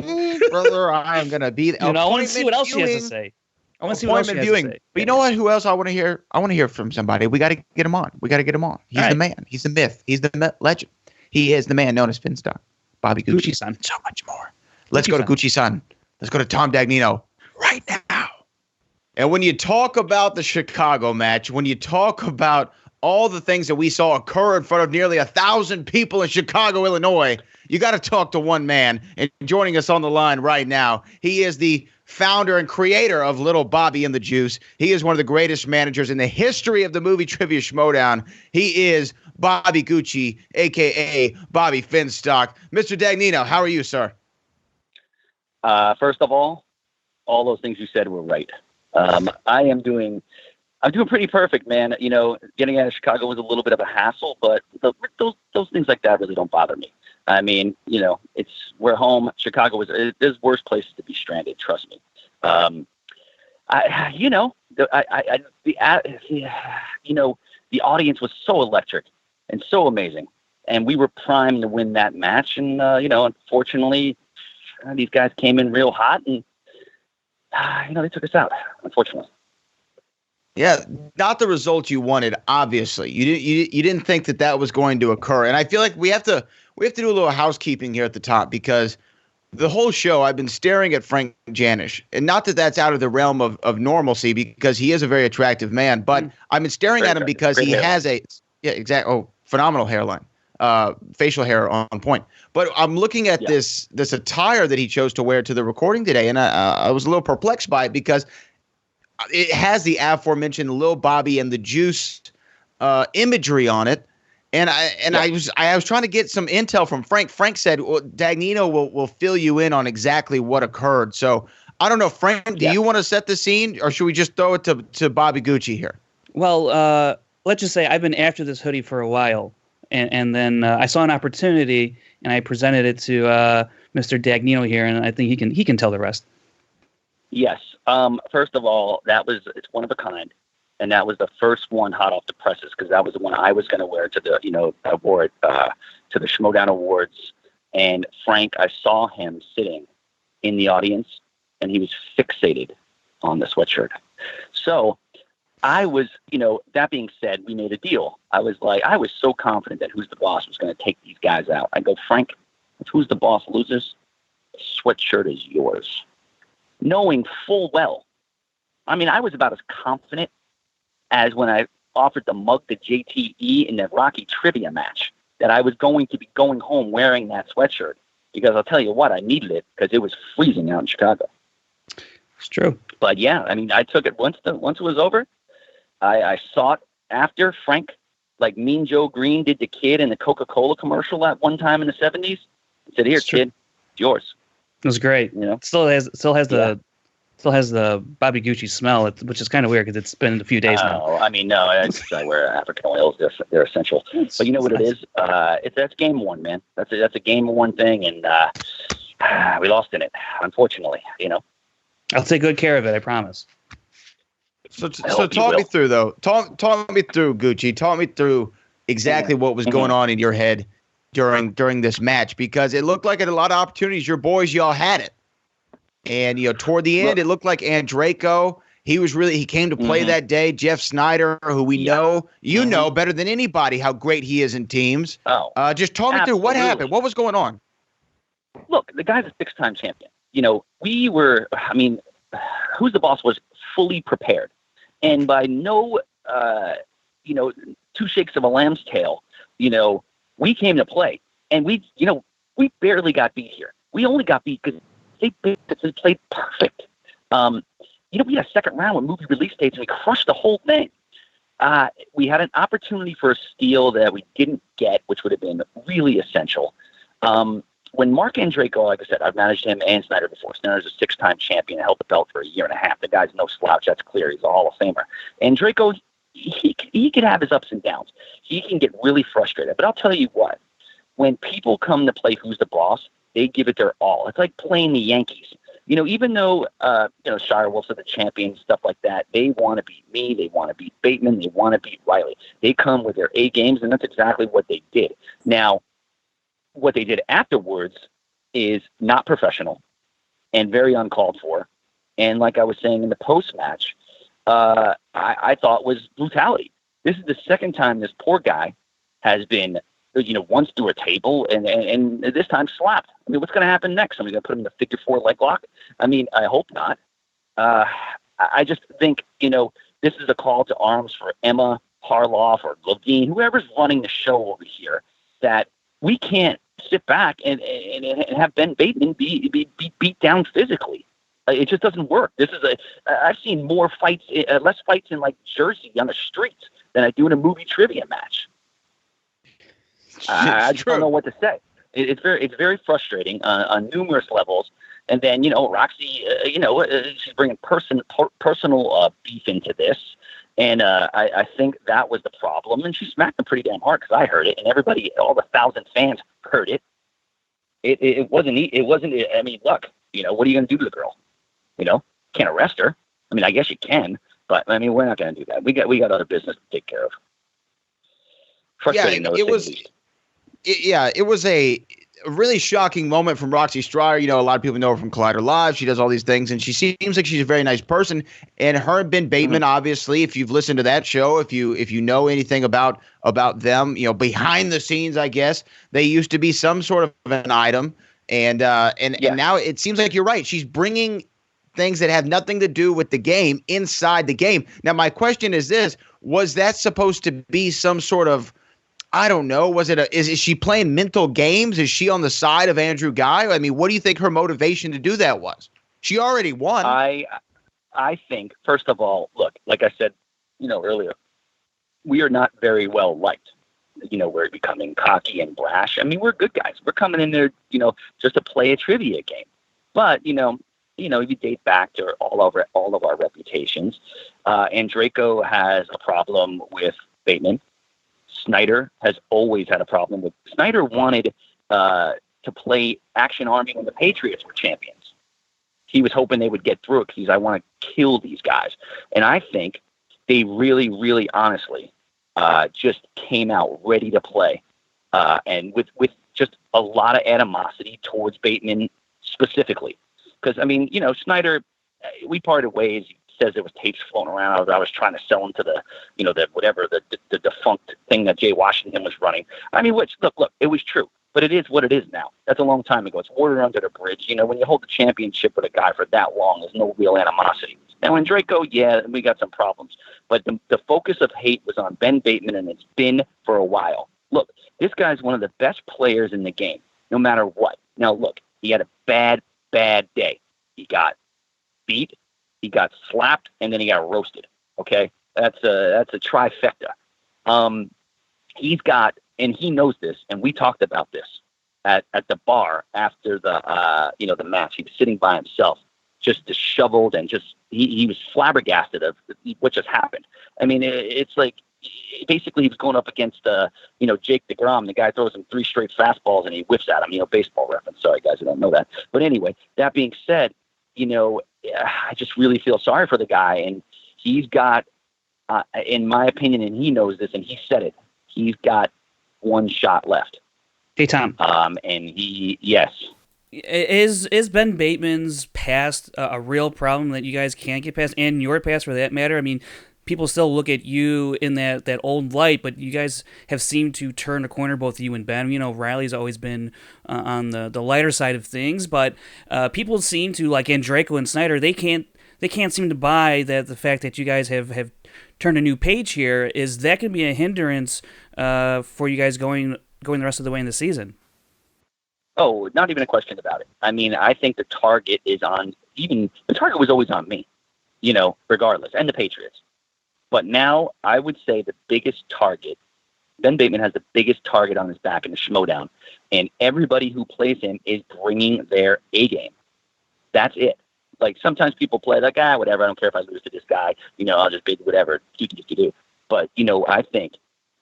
Brother, I am gonna be. I want to see what else she has to say. I want to see what else she has to say. But you know what? Who else I want to hear? I want to hear from somebody. We got to get him on. He's the man. He's the myth. He's the legend. He is the man known as Finstock. Bobby Gucci-san. So much more. Let's go to Gucci-san. Let's go to Tom Dagnino right now. And when you talk about the Chicago match, when you talk about all the things that we saw occur in front of nearly 1,000 people in Chicago, Illinois, you got to talk to one man. And joining us on the line right now, he is the founder and creator of Little Bobby and the Juice. He is one of the greatest managers in the history of the movie trivia Schmoedown. He is Bobby Gucci, a.k.a. Bobby Finstock. Mr. Dagnino, how are you, sir? First of all those things you said were right. I'm doing pretty perfect, man. Getting out of Chicago was a little bit of a hassle, but those things like that really don't bother me. We're home. Chicago there's worse places to be stranded. Trust me. The audience was so electric and so amazing, and we were primed to win that match. And unfortunately, these guys came in real hot, and they took us out. Unfortunately. Yeah, not the result you wanted. Obviously, you didn't think that was going to occur, and I feel like we have to do a little housekeeping here at the top, because the whole show I've been staring at Frank Janisch, and not that that's out of the realm of normalcy, because he is a very attractive man, but I've been staring at him because he has phenomenal hairline, facial hair on point. But I'm looking at this attire that he chose to wear to the recording today, and I was a little perplexed by it, because it has the aforementioned Lil Bobby and the Juice imagery on it. And I was trying to get some intel from Frank. Frank said, Dagnino will fill you in on exactly what occurred. So I don't know, Frank, do you want to set the scene, or should we just throw it to Bobby Gucci here? Well, let's just say I've been after this hoodie for a while. And then I saw an opportunity, and I presented it to Mr. Dagnino here, and I think he can tell the rest. Yes. First of all, it's one of a kind, and that was the first one hot off the presses, because that was the one I was going to wear to the award, to the Schmoedown Awards. And Frank, I saw him sitting in the audience, and he was fixated on the sweatshirt. So I was, that being said, we made a deal. I was so confident that Who's the Boss was going to take these guys out. I go, Frank, if Who's the Boss loses, the sweatshirt is yours. Knowing full well, I was about as confident as when I offered the mug to JTE in the Rocky trivia match that I was going to be going home wearing that sweatshirt, because I'll tell you what, I needed it because it was freezing out in Chicago. It's true. But yeah, I took it once it was over. I sought after Frank, like Mean Joe Green did the kid in the Coca-Cola commercial at one time in the 70s. I said, "Here, kid, it's yours." It was great. Still has the Bobby Gucci smell, which is kind of weird because it's been a few days now. No, I wear African oils. They're essential. But you know what it is? That's game one, man. That's a game one thing, and we lost in it, unfortunately. I'll take good care of it. I promise. So talk me through, though. Talk me through, Gucci. Talk me through exactly what was going on in your head during this match, because it looked like at a lot of opportunities, your boys, y'all had it. And, toward the end, it looked like Andreyko, he came to play that day. Jeff Snyder, who we know, know better than anybody how great he is in teams. Just talk me through what happened. What was going on? Look, the guy's a 6-time champion. We were, Who's the Boss was fully prepared. And by no, 2 shakes of a lamb's tail, we came to play. And we barely got beat here. We only got beat because they basically played perfect. We had a second round with movie release dates, and we crushed the whole thing. We had an opportunity for a steal that we didn't get, which would have been really essential. When Mark Andreyko, like I said, I've managed him and Snyder before. Snyder's a 6-time champion, held the belt for a year and a half. The guy's no slouch, that's clear. He's a Hall of Famer. Andreyko, he could have his ups and downs. He can get really frustrated. But I'll tell you what, when people come to play Who's the Boss, they give it their all. It's like playing the Yankees. Even though, Shire Wolves are the champions, stuff like that, they want to beat me, they want to beat Bateman, they want to beat Riley. They come with their A games, and that's exactly what they did. Now, what they did afterwards is not professional and very uncalled for. And like I was saying in the post-match, I thought was brutality. This is the second time this poor guy has been, once through a table and this time slapped. What's going to happen next? Somebody's going to put him in the figure 4 leg lock? I hope not. I just think, this is a call to arms for Emma, Harloff, or Levine, whoever's running the show over here, that we can't sit back and have Ben Bateman be beat down physically. It just doesn't work. I've seen more fights, less fights in like Jersey on the streets than I do in a movie trivia match. I just don't know what to say. It's very frustrating on numerous levels. And then Roxy, she's bringing personal beef into this. And I think that was the problem. And she smacked him pretty damn hard because I heard it, and everybody, all the 1,000 fans heard it. It wasn't. Look, what are you going to do to the girl? Can't arrest her. I guess you can, but we're not going to do that. We got other business to take care of. Frustrating. It was a really shocking moment from Roxy Stryer. A lot of people know her from Collider Live. She does all these things, and she seems like she's a very nice person. And her and Ben Bateman, obviously, if you've listened to that show, if you know anything about them, behind the scenes, I guess they used to be some sort of an item, and now it seems like you're right. She's bringing things that have nothing to do with the game inside the game. Now, my question is this: was that supposed to be some sort of, I don't know. Is she playing mental games? Is she on the side of Andrew Guy? What do you think her motivation to do that was? She already won. I think, first of all, look, like I said, earlier, we are not very well liked. We're becoming cocky and brash. We're good guys. We're coming in there, just to play a trivia game. But, if you date back to all of our reputations, Andreyko has a problem with Bateman. Snyder has always had a problem with. Snyder wanted to play Action Army when the Patriots were champions. He was hoping they would get through it because I want to kill these guys. And I think they really, really honestly just came out ready to play. And with just a lot of animosity towards Bateman specifically. Because, I mean, you know, Snyder, we parted ways. He says there was tapes floating around. I was trying to sell him to the, you know, the defunct thing that Jay Washington was running. I mean, which, look, it was true. But it is what it is now. That's a long time ago. It's water under the bridge. You know, when you hold the championship with a guy for that long, there's no real animosity. Now, in Draco, yeah, we got some problems. But the focus of hate was on Ben Bateman, and it's been for a while. Look, this guy's one of the best players in the game, no matter what. Now, look, he had a bad day. He got beat, he got slapped, and then he got roasted. Okay? That's a trifecta. He's got, and he knows this, and we talked about this at the bar after the match. He was sitting by himself, just disheveled, and just he was flabbergasted of what just happened. I mean, it's like basically he was going up against Jake DeGrom. The guy throws him 3 straight fastballs and he whiffs at him. You know, baseball reference. Sorry guys, I don't know that. But anyway, that being said, you know, I just really feel sorry for the guy, and he's got, in my opinion, and he knows this, and he said it. He's got one shot left. Hey, Tom. And yes. Is Ben Bateman's past a real problem that you guys can't get past, and your past for that matter? I mean, people still look at you in that old light, but you guys have seemed to turn a corner, both you and Ben. You know, Riley's always been on the lighter side of things, but people seem to, like Draco and Snyder, they can't seem to buy the fact that you guys have turned a new page here. Is that going to be a hindrance for you guys going the rest of the way in the season? Oh, not even a question about it. I mean, I think the target was always on me, you know, regardless, and the Patriots. But now I would say the biggest target, Ben Bateman has the biggest target on his back in the Schmoedown, and everybody who plays him is bringing their A game. That's it. Like, sometimes people play like, whatever, I don't care if I lose to this guy, you know, I'll just bid whatever, do. But, you know, I think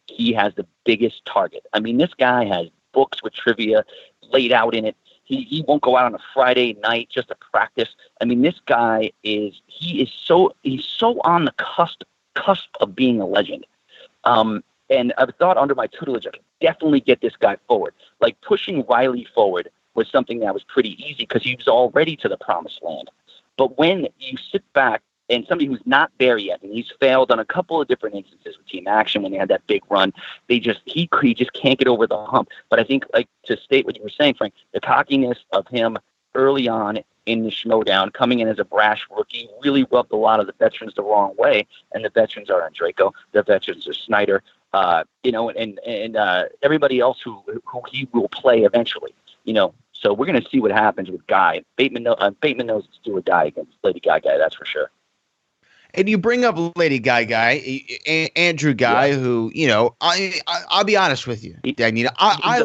he has the biggest target. I mean, this guy has books with trivia laid out in it. He won't go out on a Friday night just to practice. I mean, this guy he's so on the cusp of being a legend. And I've thought under my tutelage, I could definitely get this guy forward. Like, pushing Riley forward was something that was pretty easy because he was already to the promised land. But when you sit back and somebody who's not there yet, and he's failed on a couple of different instances with Team Action when they had that big run, he just can't get over the hump. But I think, like, to state what you were saying, Frank, the cockiness of him early on in the Schmoedown, coming in as a brash rookie, really rubbed a lot of the veterans the wrong way. And the veterans are Draco, the veterans are Snyder, you know, and everybody else who he will play eventually, you know. So we're going to see what happens with Guy. Bateman knows it's do or die against Lady Gaga, that's for sure. And you bring up Lady Gaga, Andrew Guy, who, you know, I'll be honest with you, Dagnino. I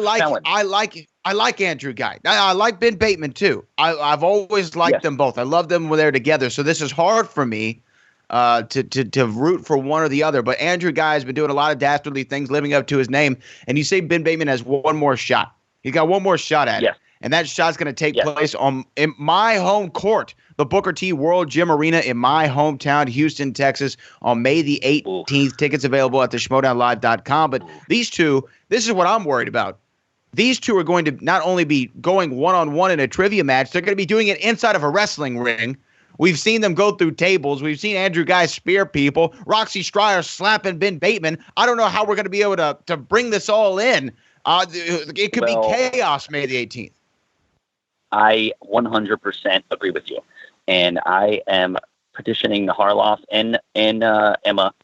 like Andrew Guy. I like Ben Bateman too. I've always liked them both. I love them when they're together. So this is hard for me to root for one or the other. But Andrew Guy has been doing a lot of dastardly things, living up to his name. And you say Ben Bateman has one more shot. He's got one more shot at it. And that shot's going to take place in my home court, the Booker T World Gym Arena in my hometown, Houston, Texas, on May the 18th. Tickets available at theschmoedownlive.com. But these two, this is what I'm worried about. These two are going to not only be going one-on-one in a trivia match, they're going to be doing it inside of a wrestling ring. We've seen them go through tables. We've seen Andrew Guy spear people. Roxy Stryer slapping Ben Bateman. I don't know how we're going to be able to bring this all in. It could be chaos May the 18th. I 100% agree with you. And I am petitioning the Harloff and Emma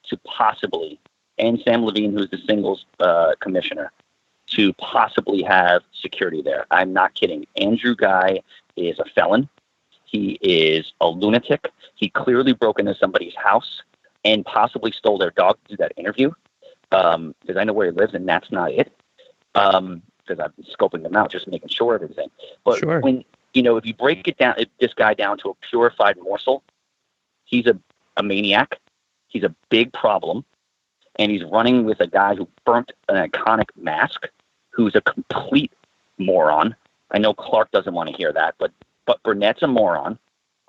to possibly, and Sam Levine, who's the singles commissioner, to possibly have security there. I'm not kidding. Andrew Guy is a felon. He is a lunatic. He clearly broke into somebody's house and possibly stole their dog to do that interview, because I know where he lives, and that's not it. Because I've been scoping them out, just making sure of everything. But when, you know, if you break it down, this guy down to a purified morsel, he's a maniac. He's a big problem. And he's running with a guy who burnt an iconic mask, who's a complete moron. I know Clark doesn't want to hear that, but Burnett's a moron.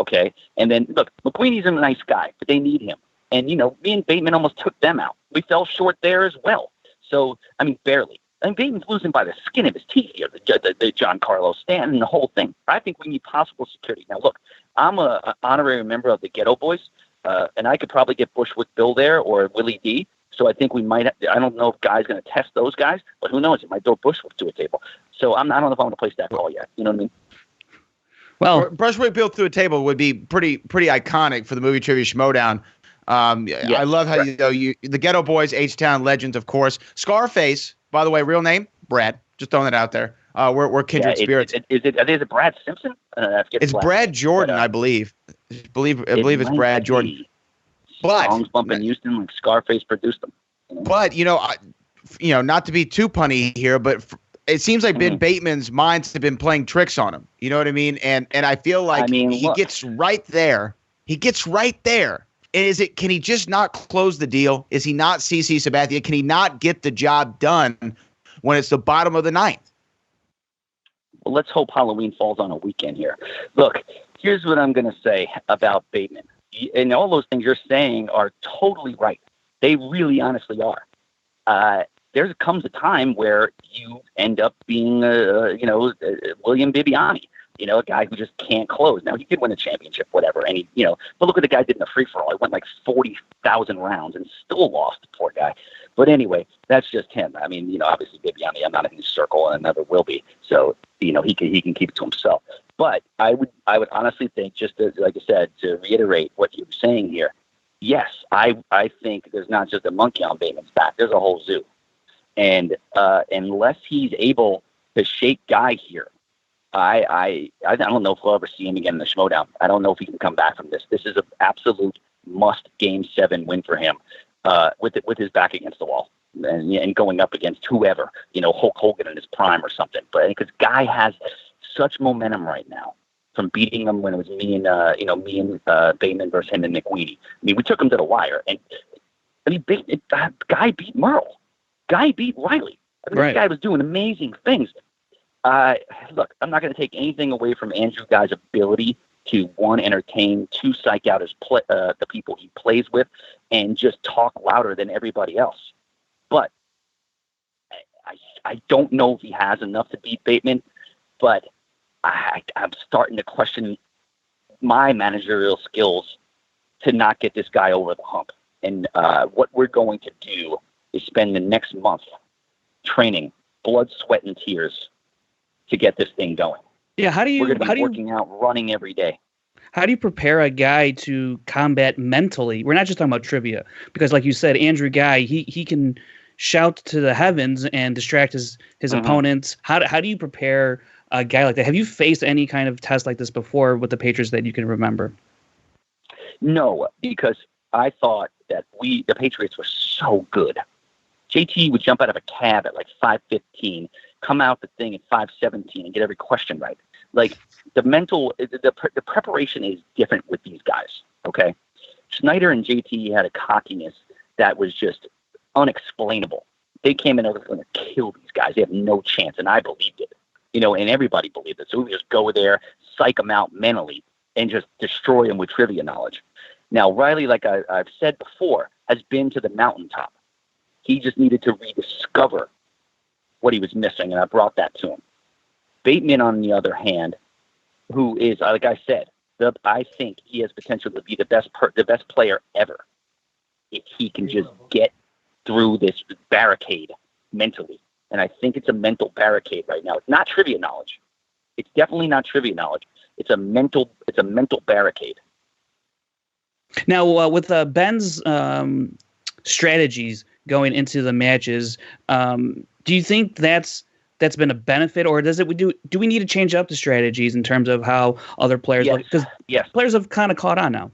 Okay. And then, look, McQueenie's a nice guy, but they need him. And, you know, me and Bateman almost took them out. We fell short there as well. So, I mean, barely. And Bateman's losing by the skin of his teeth here, the John Carlos Stanton, the whole thing. I think we need possible security. Now, look, I'm an honorary member of the Ghetto Boys, and I could probably get Bushwick Bill there or Willie D. So I think we might I don't know if Guy's going to test those guys, but who knows? It might throw Bushwick to a table. So I don't know if I'm going to place that call yet. You know what I mean? Well, Bushwick Bill through a table would be pretty iconic for the movie Trivia Schmoedown. Yes, I love how the Ghetto Boys, H-Town legends, of course. Scarface, by the way, real name Brad. Just throwing that out there. We're kindred spirits. Is it Brad Simpson? It's Brad Jordan, I believe. I believe it's Brad Jordan. But songs bumping Houston, like Scarface produced them. But not to be too punny here, but it seems like Ben Bateman's minds have been playing tricks on him. You know what I mean? And I feel like he gets right there. He gets right there. And can he just not close the deal? Is he not CC Sabathia? Can he not get the job done when it's the bottom of the ninth? Well, let's hope Halloween falls on a weekend here. Look, here's what I'm going to say about Bateman. And all those things you're saying are totally right. They really honestly are. There comes a time where you end up being, William Bibiani, a guy who just can't close. Now, he did win a championship, whatever. And but look what the guy did in the free-for-all. He went like 40,000 rounds and still lost, poor guy. But anyway, that's just him. I mean, obviously Bibiani, I'm not in his circle and never will be. So, he can keep it to himself. But I would honestly think, just like I said, to reiterate what you were saying here, yes, I think there's not just a monkey on Bateman's back. There's a whole zoo. And unless he's able to shake Guy here, I don't know if we'll ever see him again in the Schmoedown. I don't know if he can come back from this. This is an absolute must Game 7 win for him with his back against the wall and going up against whoever, Hulk Hogan in his prime or something. But because Guy has such momentum right now from beating him when it was me and Bateman versus him and McWeeny. I mean, we took him to the wire, and Guy beat Merle. Guy beat Riley. This guy was doing amazing things. Look, I'm not going to take anything away from Andrew Guy's ability to, one, entertain, two, psych out the people he plays with, and just talk louder than everybody else. But I don't know if he has enough to beat Bateman, but I'm starting to question my managerial skills to not get this guy over the hump. And what we're going to do is spend the next month training, blood, sweat, and tears to get this thing going. Yeah, we're going to be working out, running every day. How do you prepare a guy to combat mentally? We're not just talking about trivia, because like you said, Andrew Guy, he can shout to the heavens and distract his opponents. How do you prepare a guy like that? Have you faced any kind of test like this before with the Patriots that you can remember? No, because I thought that the Patriots were so good. JT would jump out of a cab at like 5:15, come out the thing at 5:17 and get every question right. Like the preparation is different with these guys. Okay. Snyder and JT had a cockiness that was just unexplainable. They came in and were going to kill these guys. They have no chance. And I believed it, and everybody believed it. So we just go there, psych them out mentally and just destroy them with trivia knowledge. Now, Riley, like I've said before, has been to the mountaintop. He just needed to rediscover what he was missing, and I brought that to him. Bateman, on the other hand, who is, like I said, I think he has potential to be the best player ever if he can just get through this barricade mentally. And I think it's a mental barricade right now. It's not trivia knowledge. It's definitely not trivia knowledge. It's a mental barricade. Now, with Ben's strategies going into the matches, do you think that's been a benefit, or do we need to change up the strategies in terms of how other players look? Because players have kind of caught on now.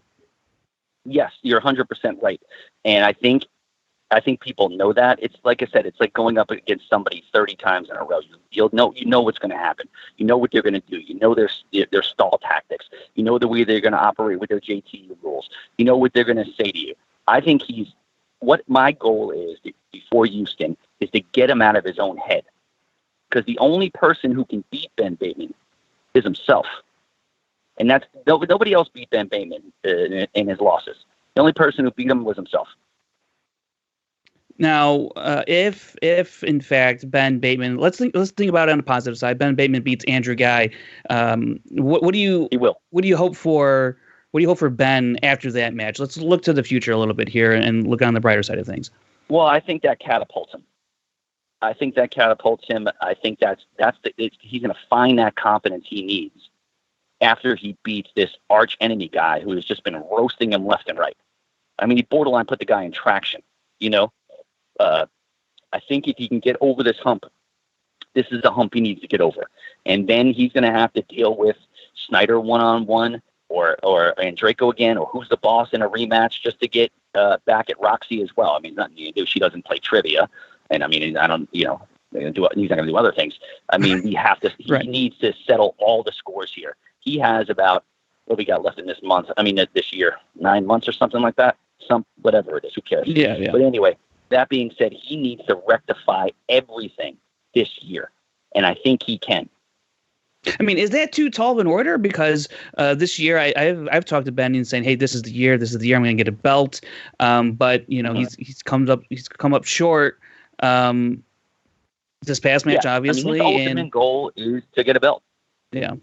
Yes, you're 100% right, and I think people know that. It's like I said, it's like going up against somebody 30 times in a row. You know what's going to happen. You know what they're going to do. You know their stall tactics. You know the way they're going to operate with their JT rules. You know what they're going to say to you. I think what my goal is before Houston is to get him out of his own head. Because the only person who can beat Ben Bateman is himself. And that's nobody else beat Ben Bateman in his losses. The only person who beat him was himself. Now, if in fact Ben Bateman, let's think about it on the positive side. Ben Bateman beats Andrew Guy. What do you hope for? What do you hope for Ben after that match? Let's look to the future a little bit here and look on the brighter side of things. Well, I think that catapults him. I think he's going to find that confidence he needs after he beats this arch enemy guy who has just been roasting him left and right. I mean, he borderline put the guy in traction, I think if he can get over this hump, this is the hump he needs to get over. And then he's going to have to deal with Snyder one-on-one or Andreyko again, or who's the boss in a rematch just to get back at Roxy as well. I mean, nothing you can do. She doesn't play trivia. And I mean, I don't, he's not going to do other things. I mean, he needs to settle all the scores here. He has about, what we got left in this month? I mean, this year, 9 months or something like that. Whatever it is, who cares? Yeah. But anyway, that being said, he needs to rectify everything this year. And I think he can. I mean, is that too tall of an order? Because this year I've talked to Ben and saying, hey, this is the year I'm going to get a belt. But he's come up short. This past match, obviously, I mean, his ultimate goal is to get a belt. Yeah,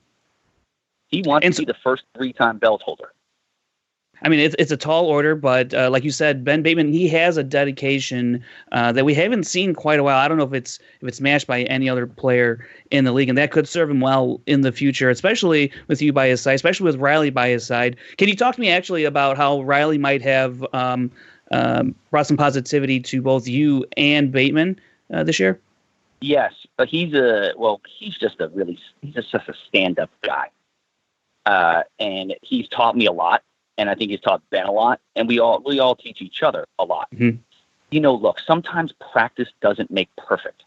he wants to be the first 3-time belt holder. I mean, it's a tall order, but like you said, Ben Bateman, he has a dedication that we haven't seen quite a while. I don't know if it's matched by any other player in the league, and that could serve him well in the future, especially with you by his side, especially with Riley by his side. Can you talk to me actually about how Riley might have brought some positivity to both you and Bateman this year? Yes, but he's just a stand-up guy, and he's taught me a lot. And I think he's taught Ben a lot, and we all teach each other a lot. Mm-hmm. Look, sometimes practice doesn't make perfect.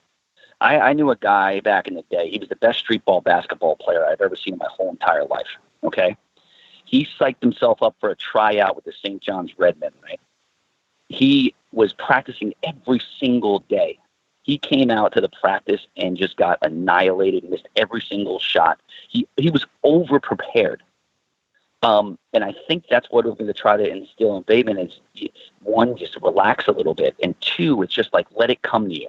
I knew a guy back in the day. He was the best street ball basketball player I've ever seen in my whole entire life. Okay, he psyched himself up for a tryout with the St. John's Redmen. Right, he was practicing every single day. He came out to the practice and just got annihilated, missed every single shot. He was over prepared. And I think that's what we're going to try to instill in Bateman is, one, just relax a little bit, and two, it's just like let it come to you.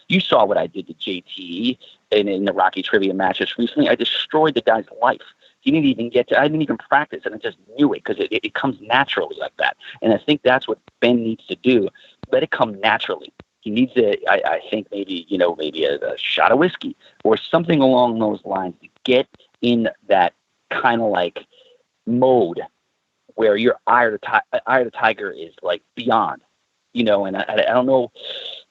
You saw what I did to JT in the Rocky Trivia matches recently. I destroyed the guy's life. He didn't even I didn't even practice, and I just knew it because it comes naturally like that. And I think that's what Ben needs to do. Let it come naturally. He needs I think maybe a shot of whiskey or something along those lines to get in that kind of like mode where your eye of the tiger is like beyond, and I don't know.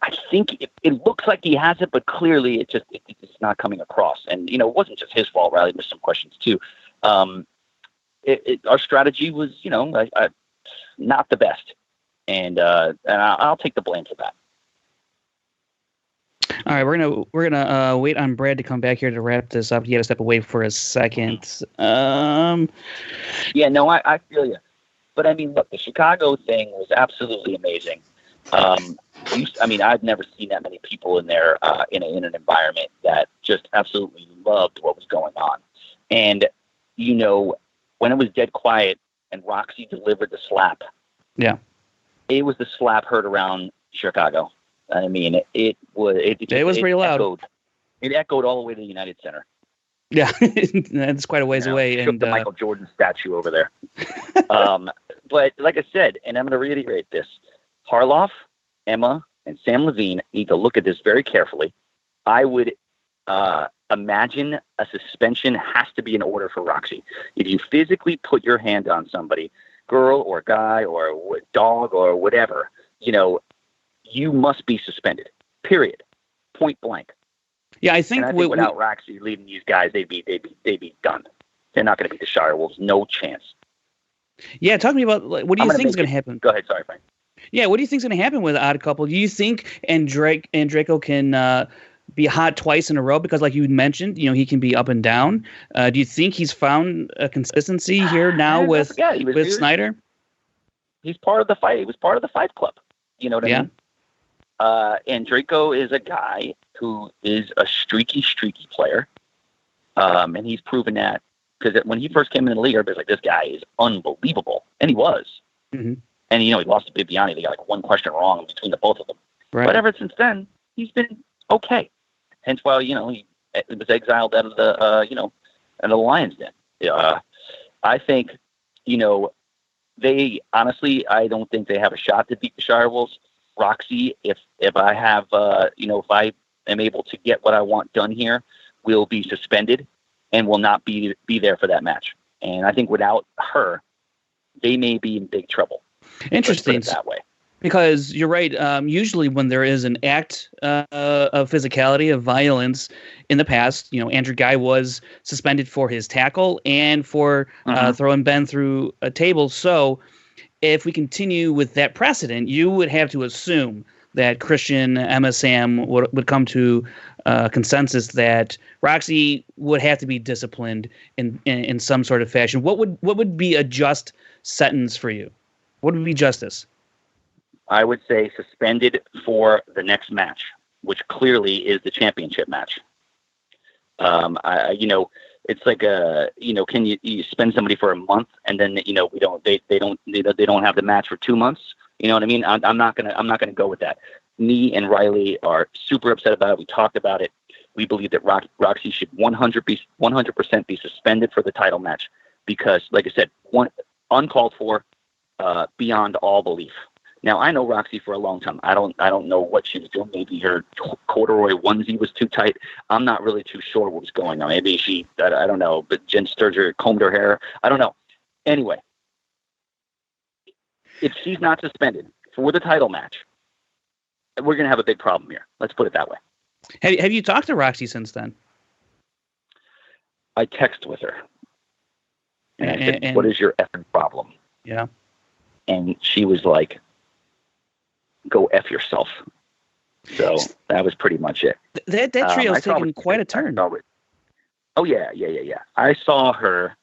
I think it looks like he has it, but clearly it's not coming across. And, it wasn't just his fault. Riley missed some questions too. Our strategy was, not the best. And I'll take the blame for that. All right, we're gonna wait on Brad to come back here to wrap this up. He had to step away for a second. Yeah, no, I feel you. But I mean, look, the Chicago thing was absolutely amazing. I've never seen that many people in there in an environment that just absolutely loved what was going on. And when it was dead quiet and Roxy delivered the slap, yeah, it was the slap heard around Chicago. I mean, it was pretty loud. It echoed all the way to the United Center. Yeah, that's quite a ways away. And the Michael Jordan statue over there. But like I said, and I'm going to reiterate this: Harloff, Emma, and Sam Levine need to look at this very carefully. I would imagine a suspension has to be in order for Roxy. If you physically put your hand on somebody, girl or guy or dog or whatever, you must be suspended. Period. Point blank. Yeah, I think without Roxy leading these guys, they'd be done. They're not going to beat the Shire Wolves. No chance. Yeah, talk to me about what do you think is going to happen? Go ahead. Sorry, Frank. Yeah, what do you think is going to happen with Odd Couple? Do you think Andreyko can be hot twice in a row? Because like you mentioned, he can be up and down. Do you think he's found a consistency here now with Snyder? He's part of the fight. He was part of the Fight Club. You know what I mean? Andreyko is a guy who is a streaky player. And he's proven that because when he first came in the league, everybody's like, this guy is unbelievable. And he was. Mm-hmm. And, he lost to Bibiani. They got like one question wrong between the both of them. Right. But ever since then, he's been okay. Hence why, he was exiled out of the, out of the Lions Den. I think, they honestly, I don't think they have a shot to beat the Shire Wolves. Roxy, if I have, if I am able to get what I want done here, will be suspended and will not be there for that match. And I think without her, they may be in big trouble. Interesting. Let's put it that way. Because you're right. Usually when there is an act of physicality, of violence in the past, Andrew Guy was suspended for his tackle and for throwing Ben through a table. So if we continue with that precedent, you would have to assume that KRISTIAN, Emma, Sam would come to consensus that Roxy would have to be disciplined in some sort of fashion. What would be a just sentence for you? What would be justice? I would say suspended for the next match, which clearly is the championship match. It's like can you spend somebody for a month and then they don't have the match for 2 months? You know what I mean? I'm not gonna go with that. Me and Riley are super upset about it. We talked about it. We believe that Roxy should 100% be suspended for the title match because, like I said, uncalled for, beyond all belief. Now, I know Roxy for a long time. I don't know what she was doing. Maybe her corduroy onesie was too tight. I'm not really too sure what was going on. Maybe I don't know, but Jen Sturger combed her hair. I don't know. Anyway, if she's not suspended for the title match, we're going to have a big problem here. Let's put it that way. Have you talked to Roxy since then? I text with her. And I said, what is your effing problem? Yeah. And she was like, go F yourself. So that was pretty much it. That trio's taken quite a turn. Oh, yeah. I saw her,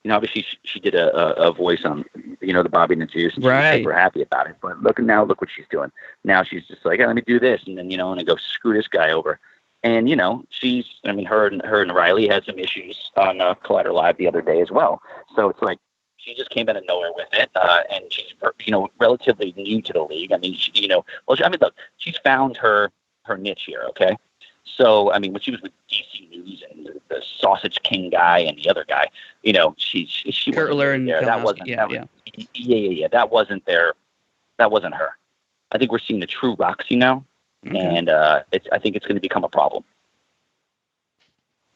obviously she did a voice on, the Bobby and the Juice, and she was super happy about it. But look what she's doing. Now she's just like, hey, let me do this. And then, and I go screw this guy over. And, her and Riley had some issues on Collider Live the other day as well. So it's like, she just came out of nowhere with it, and she's relatively new to the league. I mean, look, she's found her niche here. Okay, so when she was with DC News and the Sausage King guy and the other guy, she wasn't there. That wasn't that wasn't there. That wasn't her. I think we're seeing the true Roxy now, and I think it's going to become a problem.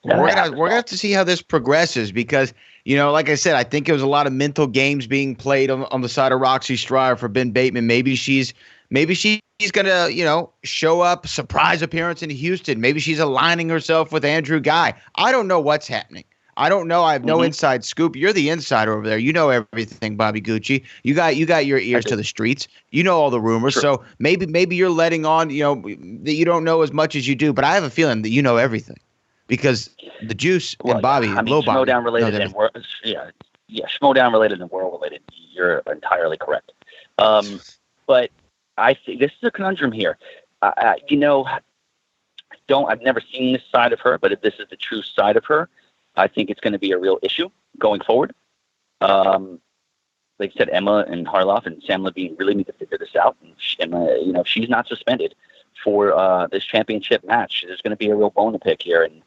We're gonna have to see how this progresses because, like I said, I think it was a lot of mental games being played on the side of Roxy Stryer for Ben Bateman. Maybe she's gonna, show up, surprise appearance in Houston. Maybe she's aligning herself with Andrew Guy. I don't know what's happening. I don't know. I have no inside scoop. You're the insider over there. You know everything, Bobby Gucci. You got your ears to the streets. You know all the rumors. Sure. So maybe you're letting on, that you don't know as much as you do. But I have a feeling that you know everything. Because the Juice and Bobby, Schmoedown related and Schmoedown related and world related. You're entirely correct. But I think this is a conundrum here. I've never seen this side of her, but if this is the true side of her, I think it's going to be a real issue going forward. Like I said, Emma and Harloff and Sam Levine really need to figure this out. And if she's not suspended for this championship match, there's going to be a real bone to pick here. And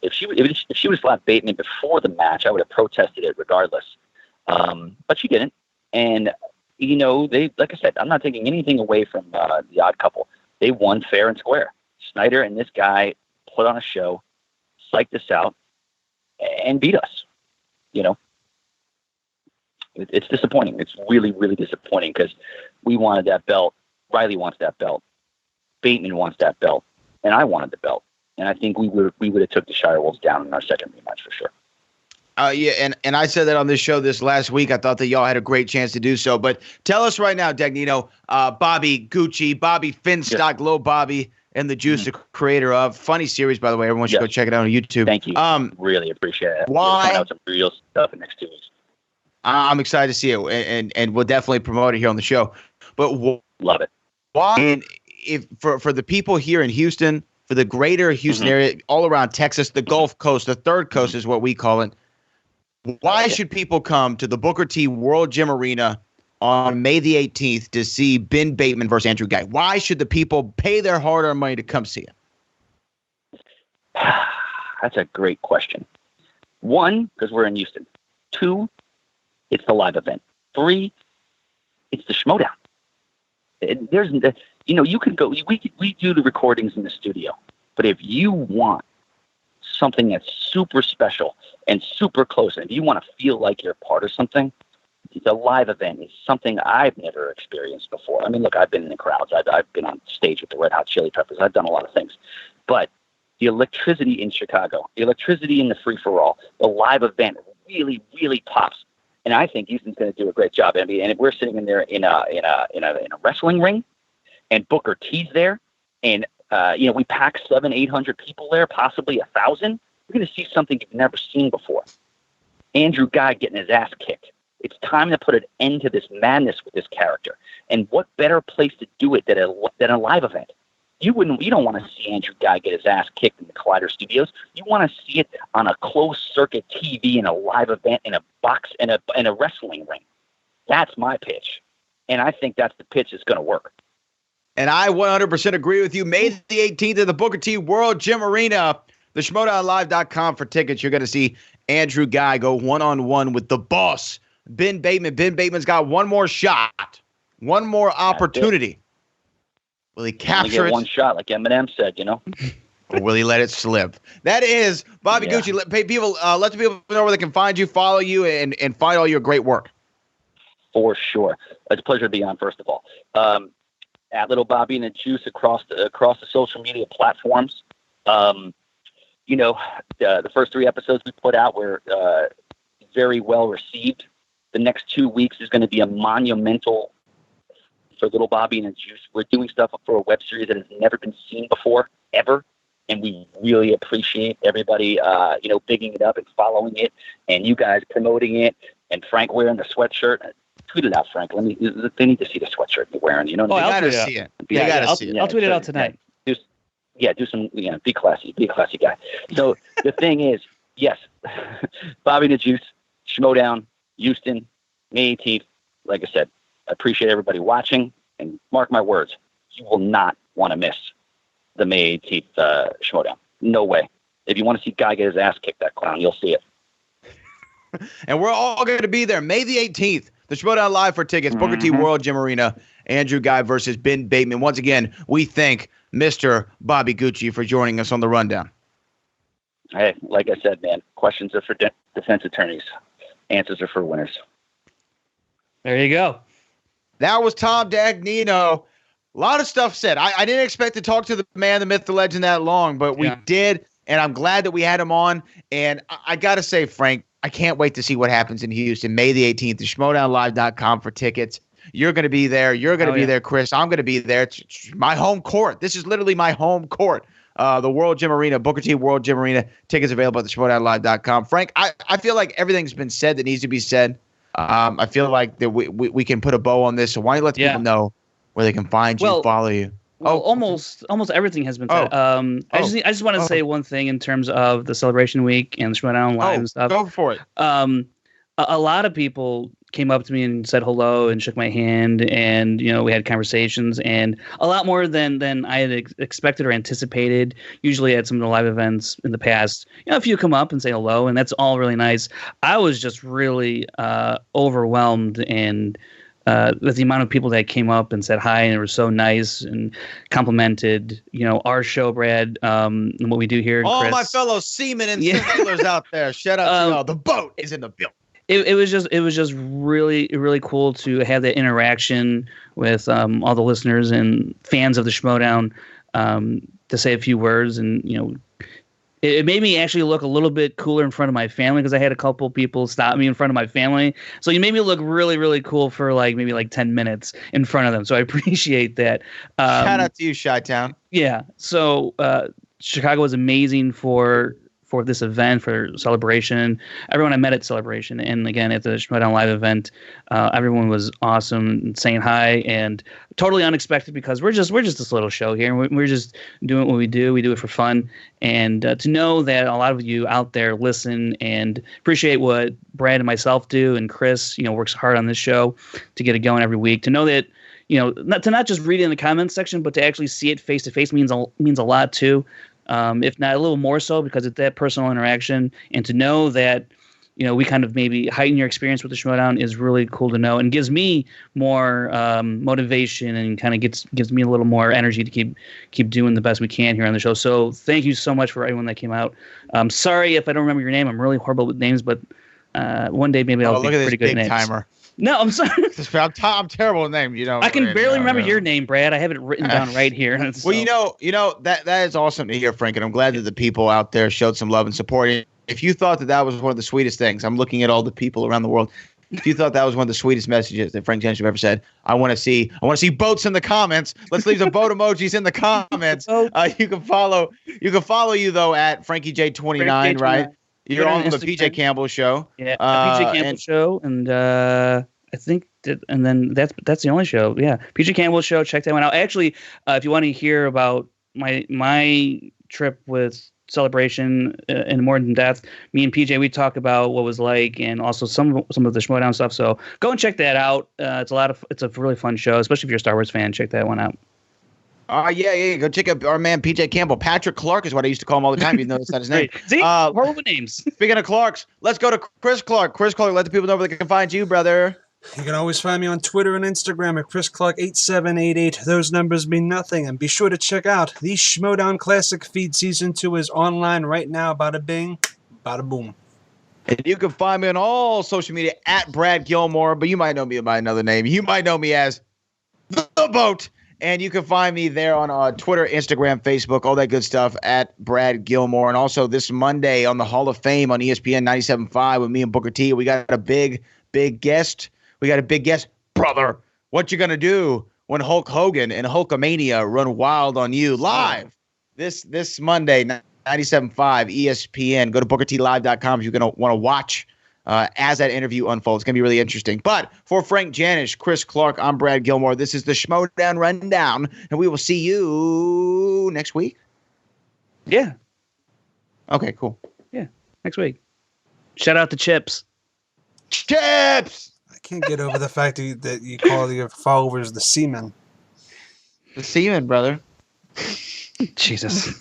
if she would slap Bateman before the match, I would have protested it regardless. But she didn't. And, they, like I said, I'm not taking anything away from the Odd Couple. They won fair and square. Snyder and this guy put on a show, psyched us out, and beat us. It's disappointing. It's really, really disappointing because we wanted that belt. Riley wants that belt. Bateman wants that belt. And I wanted the belt. And I think we would have took the Shire Wolves down in our second rematch for sure. And I said that on this show this last week. I thought that y'all had a great chance to do so. But tell us right now, Dagnino, Bobby Gucci, Bobby Finstock, Low Bobby, and the Juice, the creator of funny series, by the way. Everyone should go check it out on YouTube. Thank you. Really appreciate it. Why? We'll out some real stuff in the next 2 weeks. I'm excited to see it, and we'll definitely promote it here on the show. But love it. Why? And if for the people here in Houston, for the greater Houston area, all around Texas, the Gulf Coast, the Third Coast is what we call it. Why should people come to the Booker T World Gym Arena on May the 18th to see Ben Bateman versus Andrew Guy? Why should the people pay their hard-earned money to come see it? That's a great question. 1, because we're in Houston. 2, it's the live event. 3, it's the Schmoedown. There's, you can go. We do the recordings in the studio, but if you want something that's super special and super close, and if you want to feel like you're part of something, the live event is something I've never experienced before. I mean, look, I've been in the crowds. I've been on stage with the Red Hot Chili Peppers. I've done a lot of things. But the electricity in Chicago, the electricity in the free-for-all, the live event really, really pops. And I think Houston's going to do a great job. I mean, and if we're sitting in there in a wrestling ring, and Booker T's there, and we pack 700-800 people there, possibly 1,000, we're going to see something you've never seen before. Andrew Guy getting his ass kicked. It's time to put an end to this madness with this character. And what better place to do it than a live event? You don't want to see Andrew Guy get his ass kicked in the Collider Studios. You want to see it on a closed circuit TV in a live event in a box in a wrestling ring. That's my pitch, and I think that's the pitch that's going to work. And I 100% agree with you. May the 18th at the Booker T World Gym Arena, the Schmoedownlive.com for tickets. You're going to see Andrew Guy go one-on-one with the boss, Ben Bateman. Ben Bateman's got one more shot, one more opportunity. Will he capture it? One shot, like Eminem said, Or will he let it slip? That is Bobby Gucci. Let the people know where they can find you, follow you, and find all your great work. For sure. It's a pleasure to be on, first of all. At Little Bobby and the Juice across the social media platforms. The first 3 episodes we put out were very well received. The next 2 weeks is going to be a monumental for Little Bobby and the Juice. We're doing stuff for a web series that has never been seen before, ever. And we really appreciate everybody, bigging it up and following it, and you guys promoting it, and Frank wearing the sweatshirt. Tweet it out, Frank. They need to see the sweatshirt you're wearing. You know what I mean? I'll see it. You gotta see it. I'll tweet it out tonight. Do some, be classy. Be a classy guy. So the thing is, yes, Bobby the Juice, Schmoedown, Houston, May 18th. Like I said, I appreciate everybody watching, and mark my words, you will not want to miss the May 18th Schmoedown. No way. If you want to see Guy get his ass kicked, that clown, you'll see it. And we're all going to be there May the 18th. The Schmoedown Live for tickets. Booker T World Gym Arena. Andrew Guy versus Ben Bateman. Once again, we thank Mr. Bobby Gucci for joining us on the Rundown. Hey, like I said, man, questions are for defense attorneys. Answers are for winners. There you go. That was Tom Dagnino. A lot of stuff said. I didn't expect to talk to the man, the myth, the legend that long, but we did, and I'm glad that we had him on. And I got to say, Frank, I can't wait to see what happens in Houston, May the 18th, the Schmoedownlive.com for tickets. You're going to be there. You're going to be there, Chris. I'm going to be there. It's my home court. This is literally my home court. The World Gym Arena, Booker T World Gym Arena. Tickets available at the Schmoedownlive.com. Frank, I feel like everything's been said that needs to be said. I feel like that we can put a bow on this. So why don't you let people know where they can find you, follow you? Well, almost everything has been said. I just want to say one thing in terms of the Celebration Week and the Schmoedown Live and stuff. Go for it. A lot of people came up to me and said hello and shook my hand, and we had conversations, and a lot more than I had expected or anticipated. Usually at some of the live events in the past, a few come up and say hello, and that's all really nice. I was just really overwhelmed and with the amount of people that came up and said hi, and it was so nice and complimented, our show, Brad, and what we do here. All Chris. my fellow seamen and sailors out there, shout out to y'all. The boat is in the building. It was just really, really cool to have that interaction with all the listeners and fans of the Schmoedown, to say a few words, and it made me actually look a little bit cooler in front of my family, because I had a couple people stop me in front of my family. So you made me look really, really cool for maybe 10 minutes in front of them. So I appreciate that. Shout out to you, Chi-Town. Yeah. So Chicago was amazing for for this event, for Celebration. Everyone I met at Celebration, and again at the Schmoedown Live event, everyone was awesome and saying hi, and totally unexpected because we're just this little show here, and we're just doing what we do. We do it for fun, and to know that a lot of you out there listen and appreciate what Brad and myself do, and Chris, works hard on this show to get it going every week. To know that, not just read it in the comments section, but to actually see it face to face means a lot too. If not a little more so, because it's that personal interaction, and to know that, we kind of maybe heighten your experience with the Schmoedown is really cool to know, and gives me more motivation, and kind of gives me a little more energy to keep doing the best we can here on the show. So thank you so much for everyone that came out. Sorry if I don't remember your name. I'm really horrible with names, but one day maybe I'll think of pretty good names. Timer. No, I'm sorry. I'm terrible with names. I can barely remember your name, Brad. I have it written down right here. Well, that is awesome to hear, Frank, and I'm glad that the people out there showed some love and support. If you thought that was one of the sweetest things, I'm looking at all the people around the world. If you thought that was one of the sweetest messages that Frank Janisch ever said, I want to see boats in the comments. Let's leave the boat emojis in the comments. You can follow you though at FrankieJ29, right? You're on the PJ Campbell show. Yeah, PJ Campbell show, and I think and then that's the only show. Yeah, PJ Campbell show. Check that one out. Actually, if you want to hear about my trip with Celebration in more in depth, me and PJ, we talk about what was like, and also some of the Schmoedown stuff. So go and check that out. It's a really fun show, especially if you're a Star Wars fan. Check that one out. Yeah. Go check out our man PJ Campbell. Patrick Clark is what I used to call him all the time, even though that's not his name. See, horrible names. Speaking of Clarks, let's go to Chris Clark. Chris Clark, let the people know where they can find you, brother. You can always find me on Twitter and Instagram at ChrisClark8788. Those numbers mean nothing. And be sure to check out the Schmoedown Classic feed. Season 2 is online right now. Bada bing, bada boom. And you can find me on all social media at Brad Gilmore, but you might know me by another name. You might know me as The Boat. And you can find me there on Twitter, Instagram, Facebook, all that good stuff at Brad Gilmore. And also this Monday on the Hall of Fame on ESPN 97.5 with me and Booker T, we got a big guest. We got a big guest. Brother, what you going to do when Hulk Hogan and Hulkamania run wild on you live this Monday, 97.5 ESPN. Go to BookerTLive.com if you're going to want to watch as that interview unfolds. It's going to be really interesting. But for Frank Janisch, Chris Clark, I'm Brad Gilmore. This is the Schmoedown Rundown, and we will see you next week. Yeah. Okay, cool. Yeah, next week. Shout out to Chips. Chips! I can't get over the fact that you call your followers the Seamen. The Seamen, brother. Jesus.